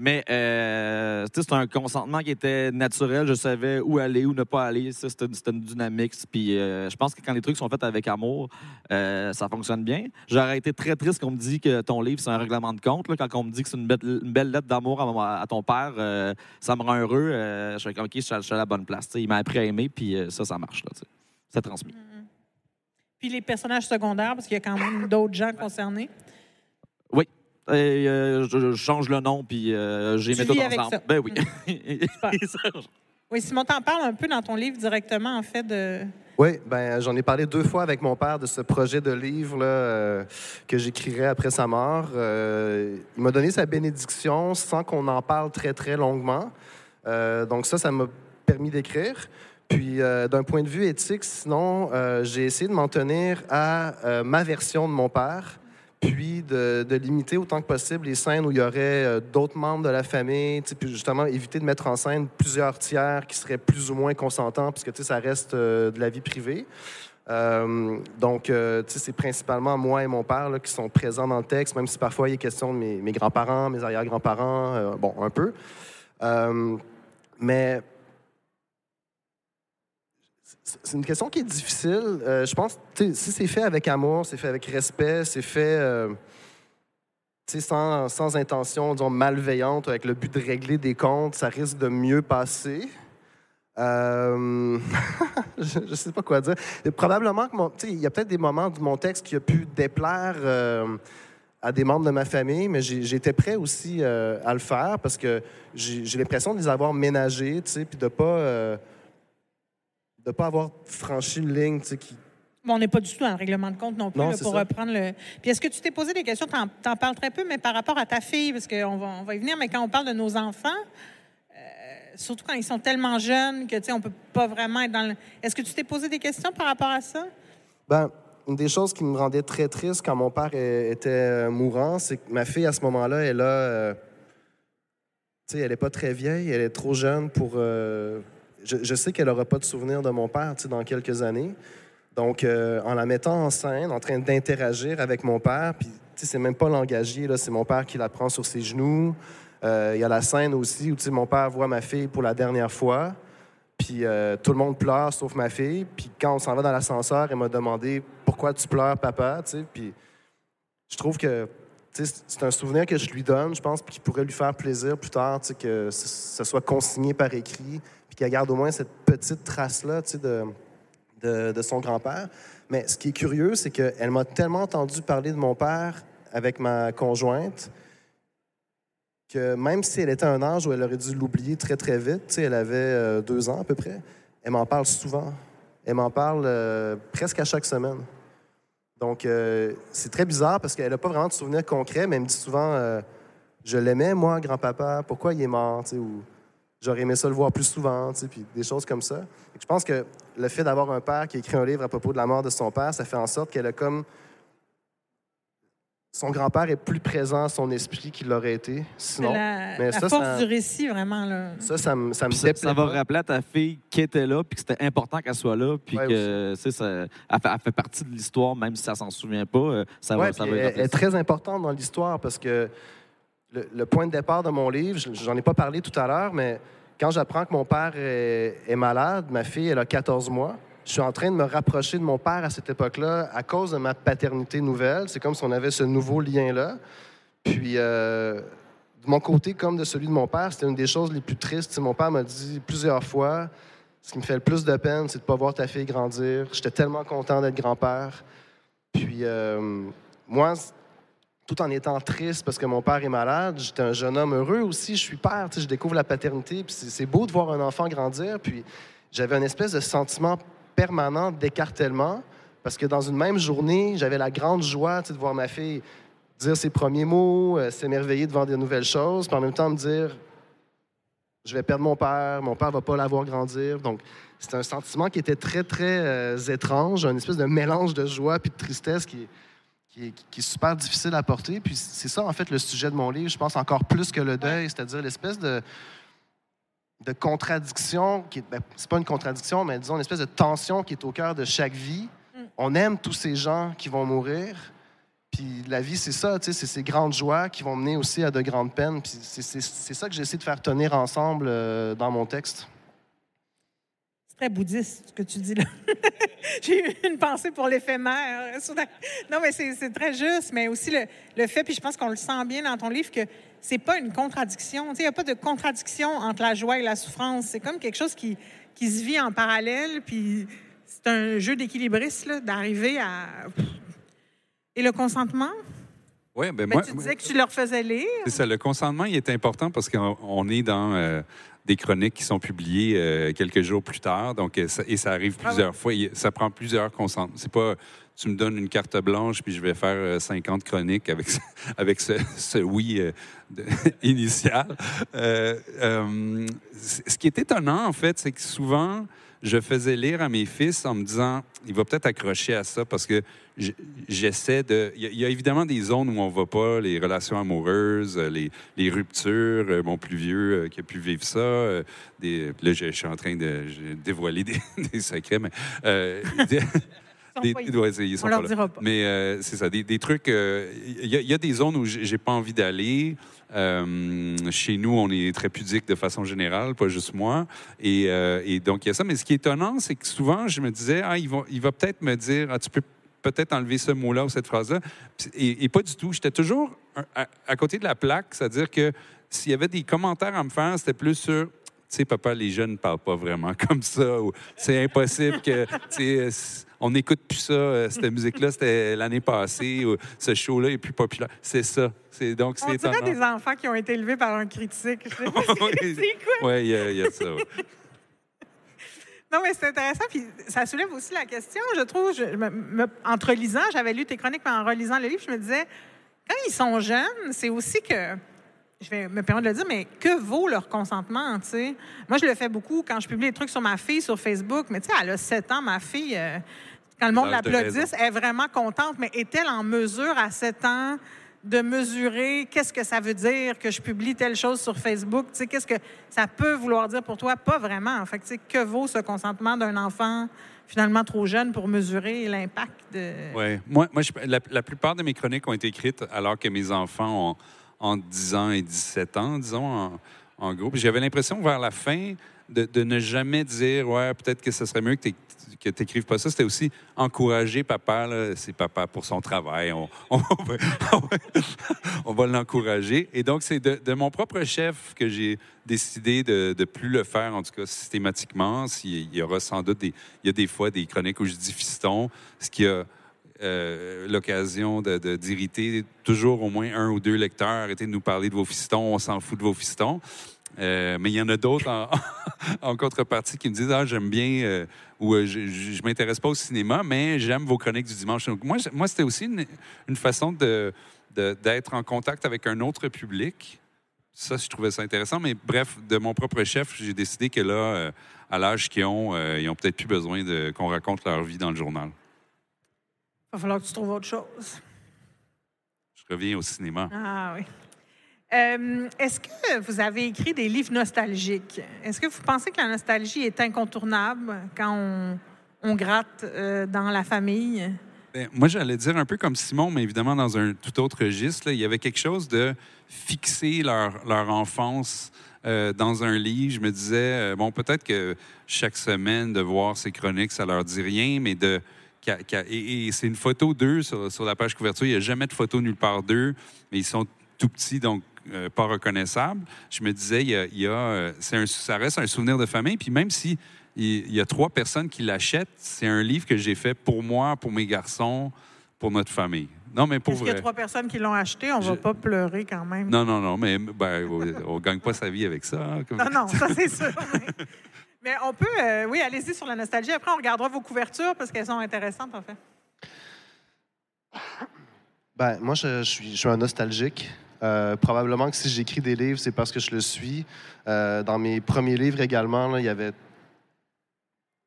Mais c'est un consentement qui était naturel. Je savais où aller, où ne pas aller. C'était une dynamique. Puis je pense que quand les trucs sont faits avec amour, ça fonctionne bien. J'aurais été très triste qu'on me dise que ton livre, c'est un règlement de compte. Là, quand on me dit que c'est une belle lettre d'amour à ton père, ça me rend heureux. Je suis comme, OK, je suis à la bonne place. Il m'a appris à aimer, puis ça marche. Là, c'est transmis. Puis les personnages secondaires, parce qu'il y a quand même d'autres gens concernés. Oui. Je change le nom, puis j'ai mis tout ensemble. Ça. Ben oui. Oui, Simon, t'en parles un peu dans ton livre directement, en fait, de... Oui, ben j'en ai parlé 2 fois avec mon père de ce projet de livre là, que j'écrirais après sa mort. Il m'a donné sa bénédiction sans qu'on en parle très, très longuement. Donc ça m'a permis d'écrire. Puis, d'un point de vue éthique, sinon, j'ai essayé de m'en tenir à ma version de mon père, puis de limiter autant que possible les scènes où il y aurait d'autres membres de la famille, puis justement éviter de mettre en scène plusieurs tiers qui seraient plus ou moins consentants, puisque ça reste de la vie privée. Donc, c'est principalement moi et mon père là, qui sont présents dans le texte, même si parfois il est question de mes grands-parents, mes arrière-grands-parents, bon, un peu. Mais... c'est une question qui est difficile. Je pense que si c'est fait avec amour, c'est fait avec respect, c'est fait sans intention, disons, malveillante, avec le but de régler des comptes, ça risque de mieux passer. Je ne sais pas quoi dire. Et probablement que il y a peut-être des moments de mon texte qui a pu déplaire à des membres de ma famille, mais j'étais prêt aussi à le faire parce que j'ai l'impression de les avoir ménagés, puis de ne pas avoir franchi une ligne qui... Bon, on n'est pas du tout dans le règlement de compte non plus, non, là, pour reprendre le... Puis est-ce que tu t'es posé des questions, t'en parles très peu, mais par rapport à ta fille, parce qu'on va y venir, mais quand on parle de nos enfants, surtout quand ils sont tellement jeunes que, on ne peut pas vraiment être dans le... Est-ce que tu t'es posé des questions par rapport à ça? Ben, une des choses qui me rendait très triste quand mon père était mourant, c'est que ma fille, à ce moment-là, elle a... elle n'est pas très vieille, elle est trop jeune pour... Je sais qu'elle n'aura pas de souvenir de mon père dans quelques années. Donc, en la mettant en scène, en train d'interagir avec mon père, puis c'est même pas l'engager, là, c'est mon père qui la prend sur ses genoux. Il y a la scène aussi où mon père voit ma fille pour la dernière fois, puis tout le monde pleure sauf ma fille. Puis quand on s'en va dans l'ascenseur, elle m'a demandé « Pourquoi tu pleures, papa? » Puis je trouve que c'est un souvenir que je lui donne, je pense, puis qui pourrait lui faire plaisir plus tard, que ce soit consigné par écrit, puis qu'elle garde au moins cette petite trace-là de son grand-père. Mais ce qui est curieux, c'est qu'elle m'a tellement entendu parler de mon père avec ma conjointe que même si elle était à un âge où elle aurait dû l'oublier très, très vite, elle avait 2 ans à peu près, elle m'en parle souvent. Elle m'en parle presque à chaque semaine. Donc, c'est très bizarre parce qu'elle n'a pas vraiment de souvenirs concrets, mais elle me dit souvent « Je l'aimais, moi, grand-papa, pourquoi il est mort? » Ou j'aurais aimé ça le voir plus souvent, tu sais, puis des choses comme ça. Et je pense que le fait d'avoir un père qui a écrit un livre à propos de la mort de son père, ça fait en sorte qu'elle a comme... Son grand-père est plus présent à son esprit qu'il l'aurait été, sinon. La force du récit, vraiment. Là. Ça me Ça déplaît va pas. rappeler à ta fille qui était là, puis que c'était important qu'elle soit là, puis Ouais, que elle fait partie de l'histoire, même si elle s'en souvient pas. Ça va Elle rappeler est ça. très importante dans l'histoire parce que le point de départ de mon livre, j'en ai pas parlé tout à l'heure, mais quand j'apprends que mon père est malade, ma fille, elle a 14 mois, je suis en train de me rapprocher de mon père à cette époque-là à cause de ma paternité nouvelle. C'est comme si on avait ce nouveau lien-là. Puis, de mon côté, comme de celui de mon père, c'était une des choses les plus tristes. Mon père m'a dit plusieurs fois, ce qui me fait le plus de peine, c'est de ne pas voir ta fille grandir. J'étais tellement content d'être grand-père. Puis, moi, tout en étant triste parce que mon père est malade, j'étais un jeune homme heureux aussi. Je suis père, je découvre la paternité. Puis c'est beau de voir un enfant grandir. Puis, j'avais une espèce de sentiment permanent d'écartèlement, parce que dans une même journée, j'avais la grande joie de voir ma fille dire ses premiers mots, s'émerveiller devant de nouvelles choses, puis en même temps me dire je vais perdre mon père va pas l'avoir grandir. Donc, c'était un sentiment qui était très, très étrange, un espèce de mélange de joie puis de tristesse qui est super difficile à porter. Puis c'est ça, en fait, le sujet de mon livre, je pense, encore plus que le deuil, c'est-à-dire l'espèce de contradiction, c'est pas une contradiction, mais disons une espèce de tension qui est au cœur de chaque vie. On aime tous ces gens qui vont mourir, puis la vie, c'est ça, c'est ces grandes joies qui vont mener aussi à de grandes peines, puis c'est ça que j'essaie de faire tenir ensemble dans mon texte. C'est très bouddhiste, ce que tu dis là. J'ai eu une pensée pour l'éphémère. Non, mais c'est très juste, mais aussi le fait, puis je pense qu'on le sent bien dans ton livre, que c'est pas une contradiction. Il n'y a pas de contradiction entre la joie et la souffrance. C'est comme quelque chose qui se vit en parallèle, puis c'est un jeu d'équilibriste, là, d'arriver à... Et le consentement? Oui, tu disais que tu leur faisais lire. C'est ça, le consentement, il est important parce qu'on est dans des chroniques qui sont publiées quelques jours plus tard, donc, ça arrive plusieurs fois. Ça prend plusieurs consentements. C'est pas... Tu me donnes une carte blanche, puis je vais faire 50 chroniques avec ce oui initial. Ce qui est étonnant, en fait, c'est que souvent, je faisais lire à mes fils en me disant, il va peut-être accrocher à ça, parce que j'essaie de... Il y a évidemment des zones où on ne va pas, les relations amoureuses, les ruptures. Mon plus vieux qui a pu vivre ça. Là, je suis en train de dévoiler des secrets, mais... On leur dira pas. Mais c'est ça, des trucs... Il y a des zones où j'ai pas envie d'aller. Chez nous, on est très pudique de façon générale, pas juste moi. Et donc, il y a ça. Mais ce qui est étonnant, c'est que souvent, je me disais, il va peut-être me dire, tu peux peut-être enlever ce mot-là ou cette phrase-là. Et pas du tout. J'étais toujours à côté de la plaque, c'est-à-dire que s'il y avait des commentaires à me faire, c'était plus sur... Tu sais, papa, les jeunes ne parlent pas vraiment comme ça. Ou c'est impossible que... On n'écoute plus ça. Cette musique-là, c'était l'année passée. Ou ce show-là est plus populaire. C'est ça. Donc, on dirait des enfants qui ont été élevés par un critique. Je sais pas c'est quoi. Oui, il y a ça. Ouais. Non, mais c'est intéressant. Puis ça soulève aussi la question, je trouve. Entre lisant, j'avais lu tes chroniques, mais en relisant le livre, je me disais, quand ils sont jeunes, c'est aussi que... Je vais me permettre de le dire, mais que vaut leur consentement, tu sais? Moi, je le fais beaucoup quand je publie des trucs sur ma fille sur Facebook, mais tu sais, elle a 7 ans, ma fille. Quand le monde l'applaudisse, elle est vraiment contente, mais est-elle en mesure, à 7 ans, de mesurer qu'est-ce que ça veut dire que je publie telle chose sur Facebook? Tu sais, qu'est-ce que ça peut vouloir dire pour toi? Pas vraiment. En fait, tu sais, que vaut ce consentement d'un enfant finalement trop jeune pour mesurer l'impact de... Oui. Moi la plupart de mes chroniques ont été écrites alors que mes enfants ont entre 10 ans et 17 ans, disons, en gros. Puis j'avais l'impression, vers la fin, de ne jamais dire « Ouais, peut-être que ce serait mieux que tu n'écrives pas ça ». C'était aussi encourager papa, là, c'est papa pour son travail. On va l'encourager. Et donc, c'est de mon propre chef que j'ai décidé de ne plus le faire, en tout cas systématiquement. Il y aura sans doute il y a des fois des chroniques où je dis fiston, ce qui a... l'occasion d'irriter toujours au moins 1 ou 2 lecteurs. Arrêtez de nous parler de vos fistons, on s'en fout de vos fistons. Mais il y en a d'autres en contrepartie qui me disent « Ah, j'aime bien ou je m'intéresse pas au cinéma, mais j'aime vos chroniques du dimanche. » Donc, moi c'était aussi une façon d'être en contact avec un autre public. Ça, je trouvais ça intéressant. Mais bref, de mon propre chef, j'ai décidé que là, à l'âge qu'ils ont, ils n'ont peut-être plus besoin qu'on raconte leur vie dans le journal. Il va falloir que tu trouves autre chose. Je reviens au cinéma. Ah oui. Est-ce que vous avez écrit des livres nostalgiques? Est-ce que vous pensez que la nostalgie est incontournable quand on gratte dans la famille? Bien, moi, j'allais dire un peu comme Simon, mais évidemment dans un tout autre registre. Là, il y avait quelque chose de fixer leur enfance dans un livre. Je me disais, bon, peut-être que chaque semaine, de voir ces chroniques, ça leur dit rien, mais et c'est une photo d'eux sur la page couverture. Il n'y a jamais de photo nulle part d'eux, mais ils sont tout petits, donc pas reconnaissables. Je me disais, ça reste un souvenir de famille. Puis même si il y a 3 personnes qui l'achètent, c'est un livre que j'ai fait pour moi, pour mes garçons, pour notre famille. Non, mais pour Est-ce vrai. qu'il y a 3 personnes qui l'ont acheté? On ne va pas pleurer quand même. Non, mais on ne gagne pas sa vie avec ça. Hein, Non, ça c'est sûr. Mais on peut, oui, allez-y sur la nostalgie. Après, on regardera vos couvertures parce qu'elles sont intéressantes, en fait. Ben, moi, je suis un nostalgique. Probablement que si j'écris des livres, c'est parce que je le suis. Dans mes premiers livres également, là, il y avait...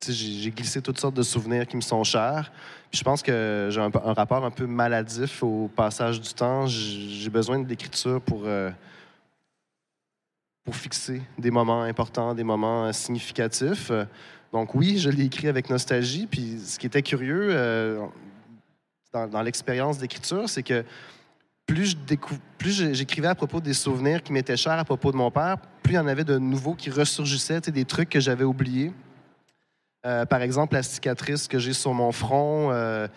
J'ai glissé toutes sortes de souvenirs qui me sont chers. Puis je pense que j'ai un rapport un peu maladif au passage du temps. J'ai besoin de l'écriture pour fixer des moments importants, des moments significatifs. Donc oui, je l'ai écrit avec nostalgie. Puis ce qui était curieux dans l'expérience d'écriture, c'est que plus j'écrivais à propos des souvenirs qui m'étaient chers à propos de mon père, plus il y en avait de nouveaux qui ressurgissaient, des trucs que j'avais oubliés. Par exemple, la cicatrice que j'ai sur mon front,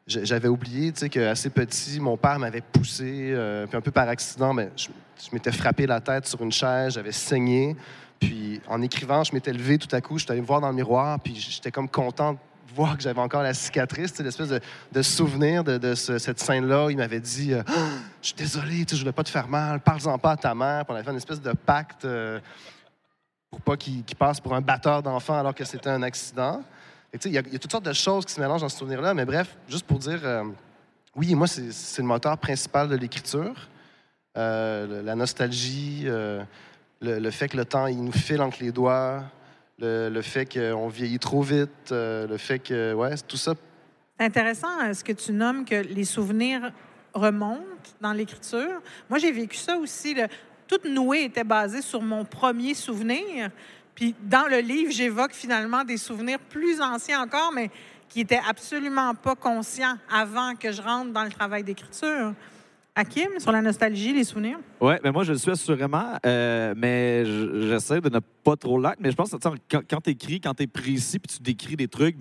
j'avais oublié qu'assez petit, mon père m'avait poussé, puis un peu par accident, mais je m'étais frappé la tête sur une chaise, j'avais saigné. Puis en écrivant, je m'étais levé tout à coup, je suis allé me voir dans le miroir, puis j'étais comme content de voir que j'avais encore la cicatrice, l'espèce de souvenir de cette scène-là. Il m'avait dit « Je suis désolé, je voulais pas te faire mal, parle-en pas à ta mère. » Puis on avait fait une espèce de pacte pour pas qu'il passe pour un batteur d'enfants alors que c'était un accident. Il y a toutes sortes de choses qui se mélangent dans ce souvenir-là, mais bref, juste pour dire, oui, moi, c'est le moteur principal de l'écriture. La nostalgie, le fait que le temps, il nous file entre les doigts, le fait qu'on vieillit trop vite, le fait que, ouais, tout ça. C'est intéressant ce que tu nommes que les souvenirs remontent dans l'écriture. Moi, j'ai vécu ça aussi. Toute Noué était basée sur mon premier souvenir. Puis dans le livre, j'évoque finalement des souvenirs plus anciens encore, mais qui n'étaient absolument pas conscients avant que je rentre dans le travail d'écriture. Hakim, sur la nostalgie, les souvenirs? Oui, mais moi, je le suis assurément, mais j'essaie de ne pas trop l'être. Mais je pense que quand tu écris, quand tu es précis, puis tu décris des trucs,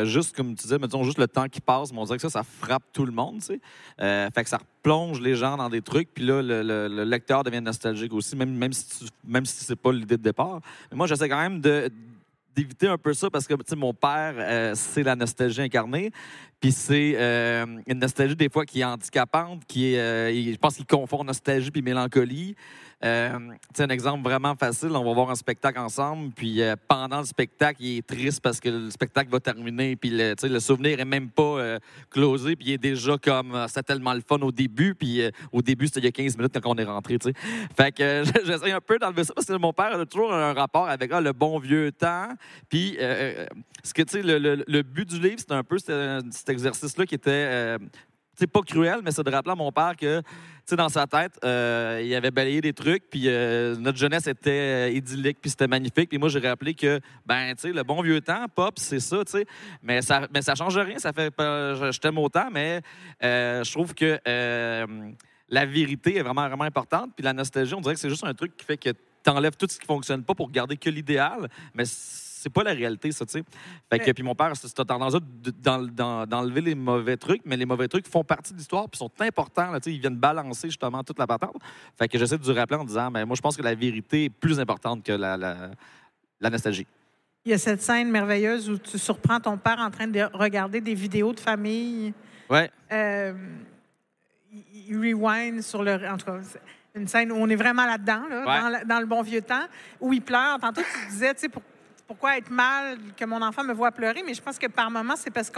juste comme tu disais, mettons, juste le temps qui passe, on dirait que ça frappe tout le monde, tu sais. Fait que ça replonge les gens dans des trucs, puis là, le lecteur devient nostalgique aussi, même si c'est pas l'idée de départ. Mais moi, j'essaie quand même d'éviter un peu ça parce que mon père, c'est la nostalgie incarnée. Puis c'est une nostalgie des fois qui est handicapante, je pense qu'il confond nostalgie puis mélancolie. Un exemple vraiment facile, on va voir un spectacle ensemble, puis pendant le spectacle, il est triste parce que le spectacle va terminer, puis le souvenir est même pas closé, puis il est déjà comme c'était tellement le fun au début, puis au début, c'était il y a 15 minutes quand on est rentré, tu sais. Fait que j'essaie un peu d'enlever ça parce que mon père a toujours un rapport avec le bon vieux temps, puis ce que, tu sais, le but du livre, c'était un peu cet exercice-là qui était... c'est pas cruel, mais c'est de rappeler à mon père que, tu sais, dans sa tête, il avait balayé des trucs, puis notre jeunesse était idyllique, puis c'était magnifique. Puis moi, j'ai rappelé que, tu sais, le bon vieux temps, pop, c'est ça, tu sais. Mais ça change rien, ça fait je t'aime autant, mais je trouve que la vérité est vraiment, vraiment importante. Puis la nostalgie, on dirait que c'est juste un truc qui fait que t'enlèves tout ce qui fonctionne pas pour garder que l'idéal, mais c'est pas la réalité, ça, tu sais. Fait que, puis mon père, c'est tendance d'enlever les mauvais trucs, mais les mauvais trucs font partie de l'histoire puis sont importants, là, tu sais, ils viennent balancer justement toute la patente. Fait que j'essaie de lui rappeler en disant, moi, je pense que la vérité est plus importante que la nostalgie. Il y a cette scène merveilleuse où tu surprends ton père en train de regarder des vidéos de famille. Ouais. Il rewind sur en tout cas, une scène où on est vraiment là-dedans, là, dans le bon vieux temps, où il pleure. Tantôt, tu disais, tu sais, pourquoi être mal que mon enfant me voit pleurer? Mais je pense que par moments, c'est parce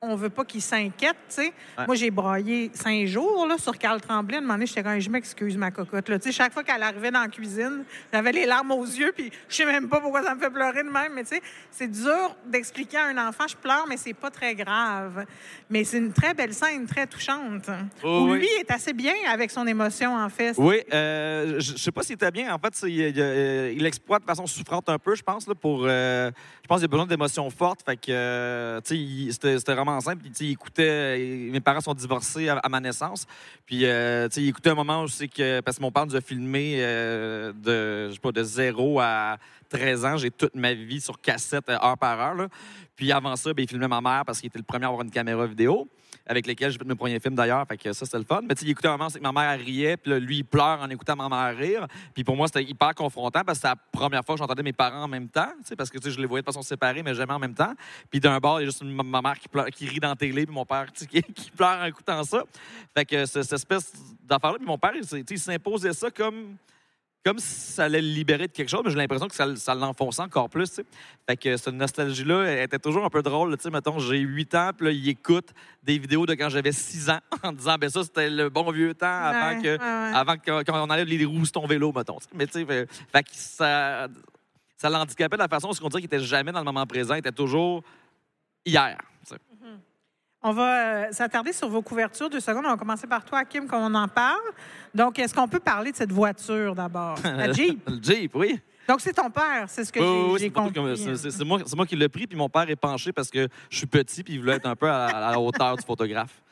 on veut pas qu'il s'inquiète, tu sais. Ouais. Moi, j'ai braillé 5 jours là, sur Carl Tremblay. À un moment donné, j'étais comme, je m'excuse, ma cocotte. Là. Tu sais, chaque fois qu'elle arrivait dans la cuisine, j'avais les larmes aux yeux, puis je sais même pas pourquoi ça me fait pleurer de même. Mais tu sais, c'est dur d'expliquer à un enfant, je pleure, mais c'est pas très grave. Mais c'est une très belle scène, très touchante. Oh, où oui. lui est assez bien avec son émotion, en fait. Oui, je sais pas s'il était bien. En fait, il exploite de façon souffrante un peu, je pense, là, pour... je pense qu'il a besoin d'émotions fortes. Fait que, tu sais, c'était vraiment simple. Puis, il écoutait... Mes parents sont divorcés à ma naissance. Puis, tu sais, il écoutait un moment où je sais que... Parce que mon père nous a filmé je sais pas, de 0 à 13 ans. J'ai toute ma vie sur cassette, heure par heure. Là. Puis, avant ça, il filmait ma mère parce qu'il était le premier à avoir une caméra vidéo, avec lesquels j'ai fait mes premiers films d'ailleurs, fait que ça c'était le fun. Mais tu sais, il écoutait un moment, c'est que ma mère elle riait, puis là, lui il pleure en écoutant ma mère rire. Puis pour moi c'était hyper confrontant parce que c'était la première fois que j'entendais mes parents en même temps, tu sais, parce que tu sais, je les voyais de façon séparée, mais jamais en même temps. Puis d'un bord, il y a juste ma mère qui rit dans la télé, puis mon père tu sais, qui pleure en écoutant ça. Fait que cette espèce d'affaire-là, puis mon père, il s'imposait ça comme si ça allait le libérer de quelque chose, mais j'ai l'impression que ça l'enfonçait encore plus. T'sais. Fait que cette nostalgie-là elle était toujours un peu drôle. Tu sais, mettons, j'ai 8 ans, puis là, il écoute des vidéos de quand j'avais 6 ans en disant, ben ça, c'était le bon vieux temps avant qu'on enlève les roues sur ton vélo, mettons. T'sais. Mais tu sais, fait que ça l'handicapait de la façon où on dirait qu'il était jamais dans le moment présent, il était toujours hier. T'sais. On va s'attarder sur vos couvertures 2 secondes. On va commencer par toi, Kim, comme on en parle. Donc, est-ce qu'on peut parler de cette voiture d'abord? La Jeep. Le Jeep, oui. Donc, c'est ton père, c'est ce que j'ai compris. C'est moi qui l'ai pris, puis mon père est penché parce que je suis petit, puis il voulait être un peu à la hauteur du photographe.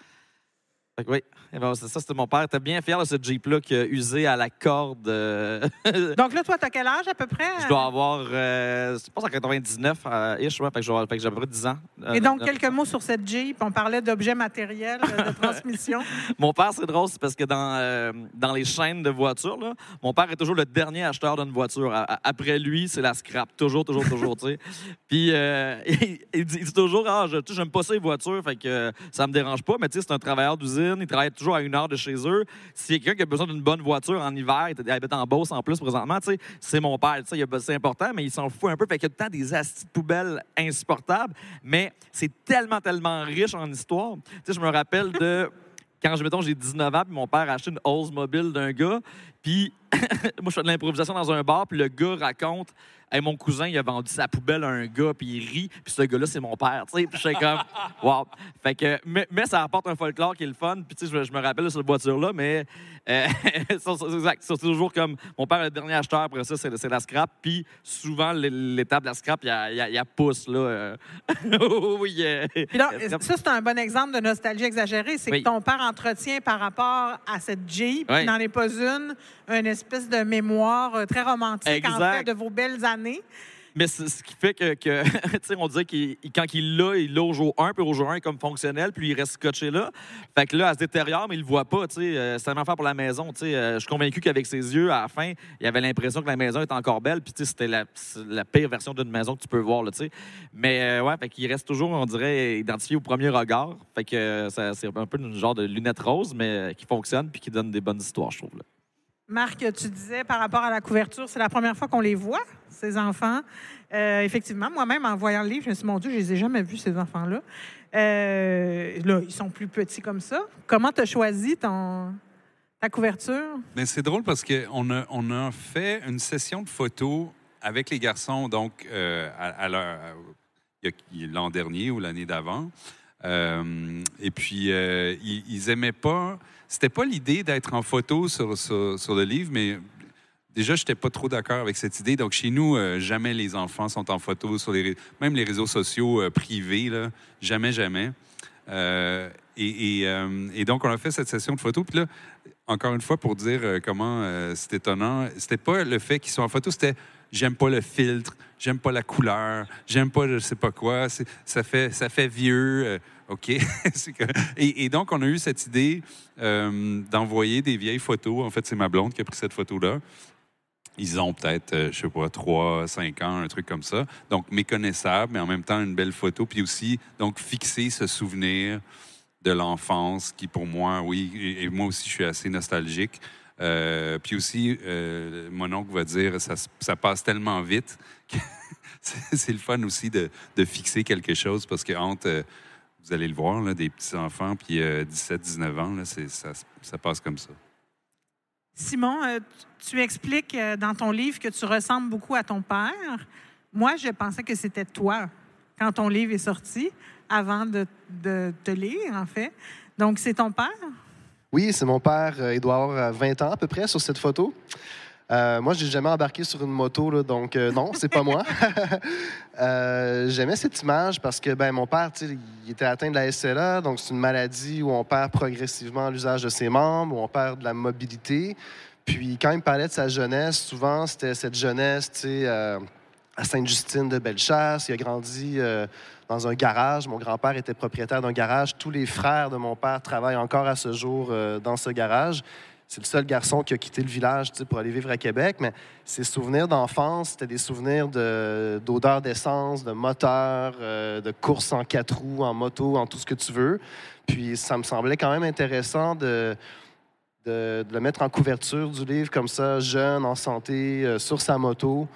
Fait que oui, ben, c'était mon père. Il était bien fier de ce Jeep-là qui a usé à la corde. Donc là, toi, t'as quel âge à peu près? Je dois avoir, je pense, en 99, ish, ouais, fait que j'ai à peu près 10 ans. Et donc, quelques mots sur cette Jeep. On parlait d'objets matériels, de transmission. Mon père, c'est drôle, c'est parce que dans les chaînes de voitures, là, mon père est toujours le dernier acheteur d'une voiture. Après lui, c'est la scrap. Toujours, tu sais. Puis, il dit toujours, j'aime pas ça, les voitures, fait que ça me dérange pas, mais tu sais, c'est un travailleur d'usine. Ils travaillent toujours à 1 heure de chez eux. S'il y a quelqu'un qui a besoin d'une bonne voiture en hiver, il habite en Beauce en plus présentement, c'est mon père. C'est important, mais il s'en fout un peu. Fait qu'il y a tout le temps des astis de poubelles insupportables, mais c'est tellement riche en histoire. Je me rappelle de quand j'ai 19 ans, puis mon père a acheté une Oldsmobile d'un gars, puis moi, je fais de l'improvisation dans un bar, puis le gars raconte hey, mon cousin, il a vendu sa poubelle à un gars, puis il rit, puis ce gars-là, c'est mon père. Puis je suis comme, wow. Fait que, mais ça apporte un folklore qui est le fun, puis je me rappelle de cette voiture-là, mais c'est toujours comme mon père est le dernier acheteur, après ça, c'est la scrap, puis souvent, l'étape de la scrap, il y a pouce, là. Oui. Puis là, ça, c'est un bon exemple de nostalgie exagérée. C'est que ton père entretient par rapport à cette Jeep, qui n'en est pas une espèce de mémoire très romantique, en fait, de vos belles années. Mais c'est ce qui fait que tu sais, on disait qu'il quand il l'a au jour 1, puis au jour 1, il est comme fonctionnel, puis il reste scotché là. Fait que là, elle se détériore, mais il le voit pas, tu sais. C'est tellement faire pour la maison, tu sais. Je suis convaincu qu'avec ses yeux, à la fin, il avait l'impression que la maison était encore belle, puis tu sais, c'était la pire version d'une maison que tu peux voir, là, tu sais. Mais ouais, fait qu'il reste toujours, on dirait, identifié au premier regard. Fait que c'est un peu une genre de lunette rose, mais qui fonctionne, puis qui donne des bonnes histoires, je trouve, là. Marc, tu disais par rapport à la couverture, c'est la première fois qu'on les voit, ces enfants. Effectivement, moi-même, en voyant le livre, je me suis dit, mon Dieu, je les ai jamais vus, ces enfants-là. Là, ils sont plus petits comme ça. Comment tu as choisi ta couverture? Mais c'est drôle parce qu'on a fait une session de photos avec les garçons, donc l'an dernier ou l'année d'avant. Et puis, ils aimaient pas... C'était pas l'idée d'être en photo sur le livre, mais déjà, je n'étais pas trop d'accord avec cette idée. Donc, chez nous, jamais les enfants sont en photo sur même les réseaux sociaux privés, là, jamais. Et donc, on a fait cette session de photos. Puis là, encore une fois, pour dire comment c'est étonnant, c'était pas le fait qu'ils soient en photo, c'était j'aime pas le filtre, j'aime pas la couleur, j'aime pas je sais pas quoi, ça fait vieux. OK. Et donc, on a eu cette idée d'envoyer des vieilles photos. En fait, c'est ma blonde qui a pris cette photo-là. Ils ont peut-être, je sais pas, 3, 5 ans, un truc comme ça. Donc, méconnaissable, mais en même temps, une belle photo. Puis aussi, donc, fixer ce souvenir de l'enfance qui, pour moi, oui, et moi aussi, je suis assez nostalgique. Puis aussi, mon oncle va dire, ça passe tellement vite que c'est le fun aussi de fixer quelque chose parce que entre vous allez le voir, là, des petits-enfants, puis 17-19 ans, là, ça passe comme ça. Simon, tu expliques dans ton livre que tu ressembles beaucoup à ton père. Moi, je pensais que c'était toi quand ton livre est sorti, avant de te lire, en fait. Donc, c'est ton père? Oui, c'est mon père. Il doit avoir 20 ans à peu près sur cette photo. Moi, je n'ai jamais embarqué sur une moto, là, donc non, c'est pas moi. J'aimais cette image parce que mon père, il était atteint de la SLA, donc c'est une maladie où on perd progressivement l'usage de ses membres, où on perd de la mobilité. Puis quand il me parlait de sa jeunesse, souvent, c'était cette jeunesse, à Sainte-Justine de Bellechasse. Il a grandi dans un garage. Mon grand-père était propriétaire d'un garage. Tous les frères de mon père travaillent encore à ce jour dans ce garage. C'est le seul garçon qui a quitté le village pour aller vivre à Québec. Mais ses souvenirs d'enfance, c'était des souvenirs d'odeur d'essence, de moteur, de courses en 4 roues, en moto, en tout ce que tu veux. Puis ça me semblait quand même intéressant de le mettre en couverture du livre comme ça, jeune, en santé, sur sa moto.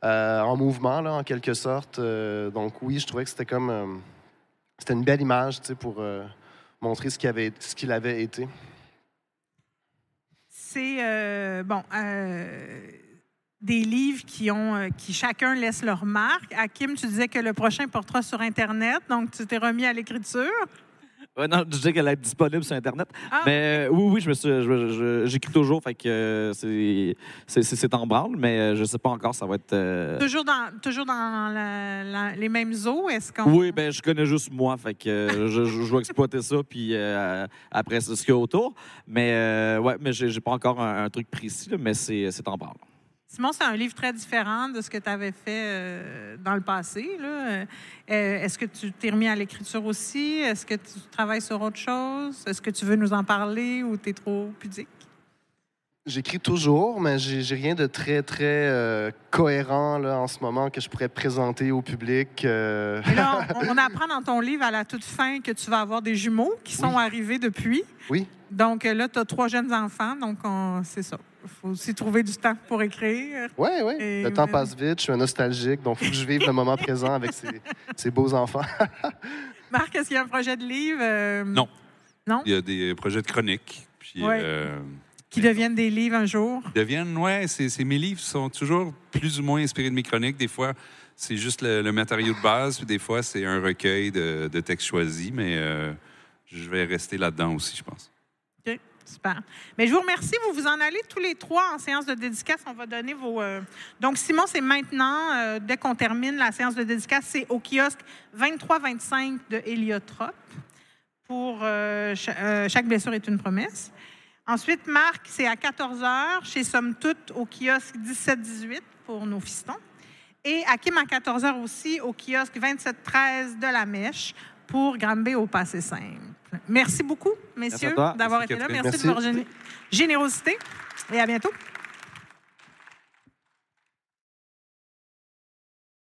En mouvement, là, en quelque sorte. Donc oui, je trouvais que c'était c'était une belle image pour montrer ce qu'il avait été. C'est des livres qui chacun laisse leur marque. Hakim, tu disais que le prochain portera sur Internet, donc tu t'es remis à l'écriture. Non, je disais qu'elle est disponible sur Internet. Ah, mais oui, j'écris toujours, fait que c'est en branle, mais je sais pas encore, ça va être... Toujours dans les mêmes eaux, est-ce qu'on... Oui, je connais juste moi, fait que je vais exploiter ça, puis après, c'est ce qu'il y a autour. Mais j'ai pas encore un truc précis, là, mais c'est en branle. Simon, c'est un livre très différent de ce que tu avais fait dans le passé, là. Est-ce que tu t'es remis à l'écriture aussi? Est-ce que tu travailles sur autre chose? Est-ce que tu veux nous en parler ou tu es trop pudique? J'écris toujours, mais j'ai rien de très, très cohérent là, en ce moment que je pourrais présenter au public. Et là, on apprend dans ton livre à la toute fin que tu vas avoir des jumeaux qui sont arrivés depuis. Oui. Donc là, tu as 3 jeunes enfants, donc c'est ça. Il faut aussi trouver du temps pour écrire. Oui. Le temps passe vite, je suis un nostalgique, donc il faut que je vive le moment présent avec ces beaux enfants. Marc, est-ce qu'il y a un projet de livre? Non. Non? Il y a des projets de chronique. Puis, qui deviennent des livres un jour? Mes livres sont toujours plus ou moins inspirés de mes chroniques. Des fois, c'est juste le matériau de base, puis des fois, c'est un recueil de textes choisis, mais je vais rester là-dedans aussi, je pense. OK, super. Mais je vous remercie. Vous en allez tous les 3 en séance de dédicace. On va donner vos... Donc, Simon, c'est maintenant, dès qu'on termine la séance de dédicace, c'est au kiosque 23-25 de Héliotrope pour Chaque blessure est une promesse. Ensuite, Marc, c'est à 14h chez Somme Toute au kiosque 17-18 pour nos fistons. Et Hakim à 14h aussi au kiosque 27-13 de La Mèche pour Granby au Passé Simple. Merci beaucoup, messieurs, d'avoir été là. Merci de votre générosité et à bientôt.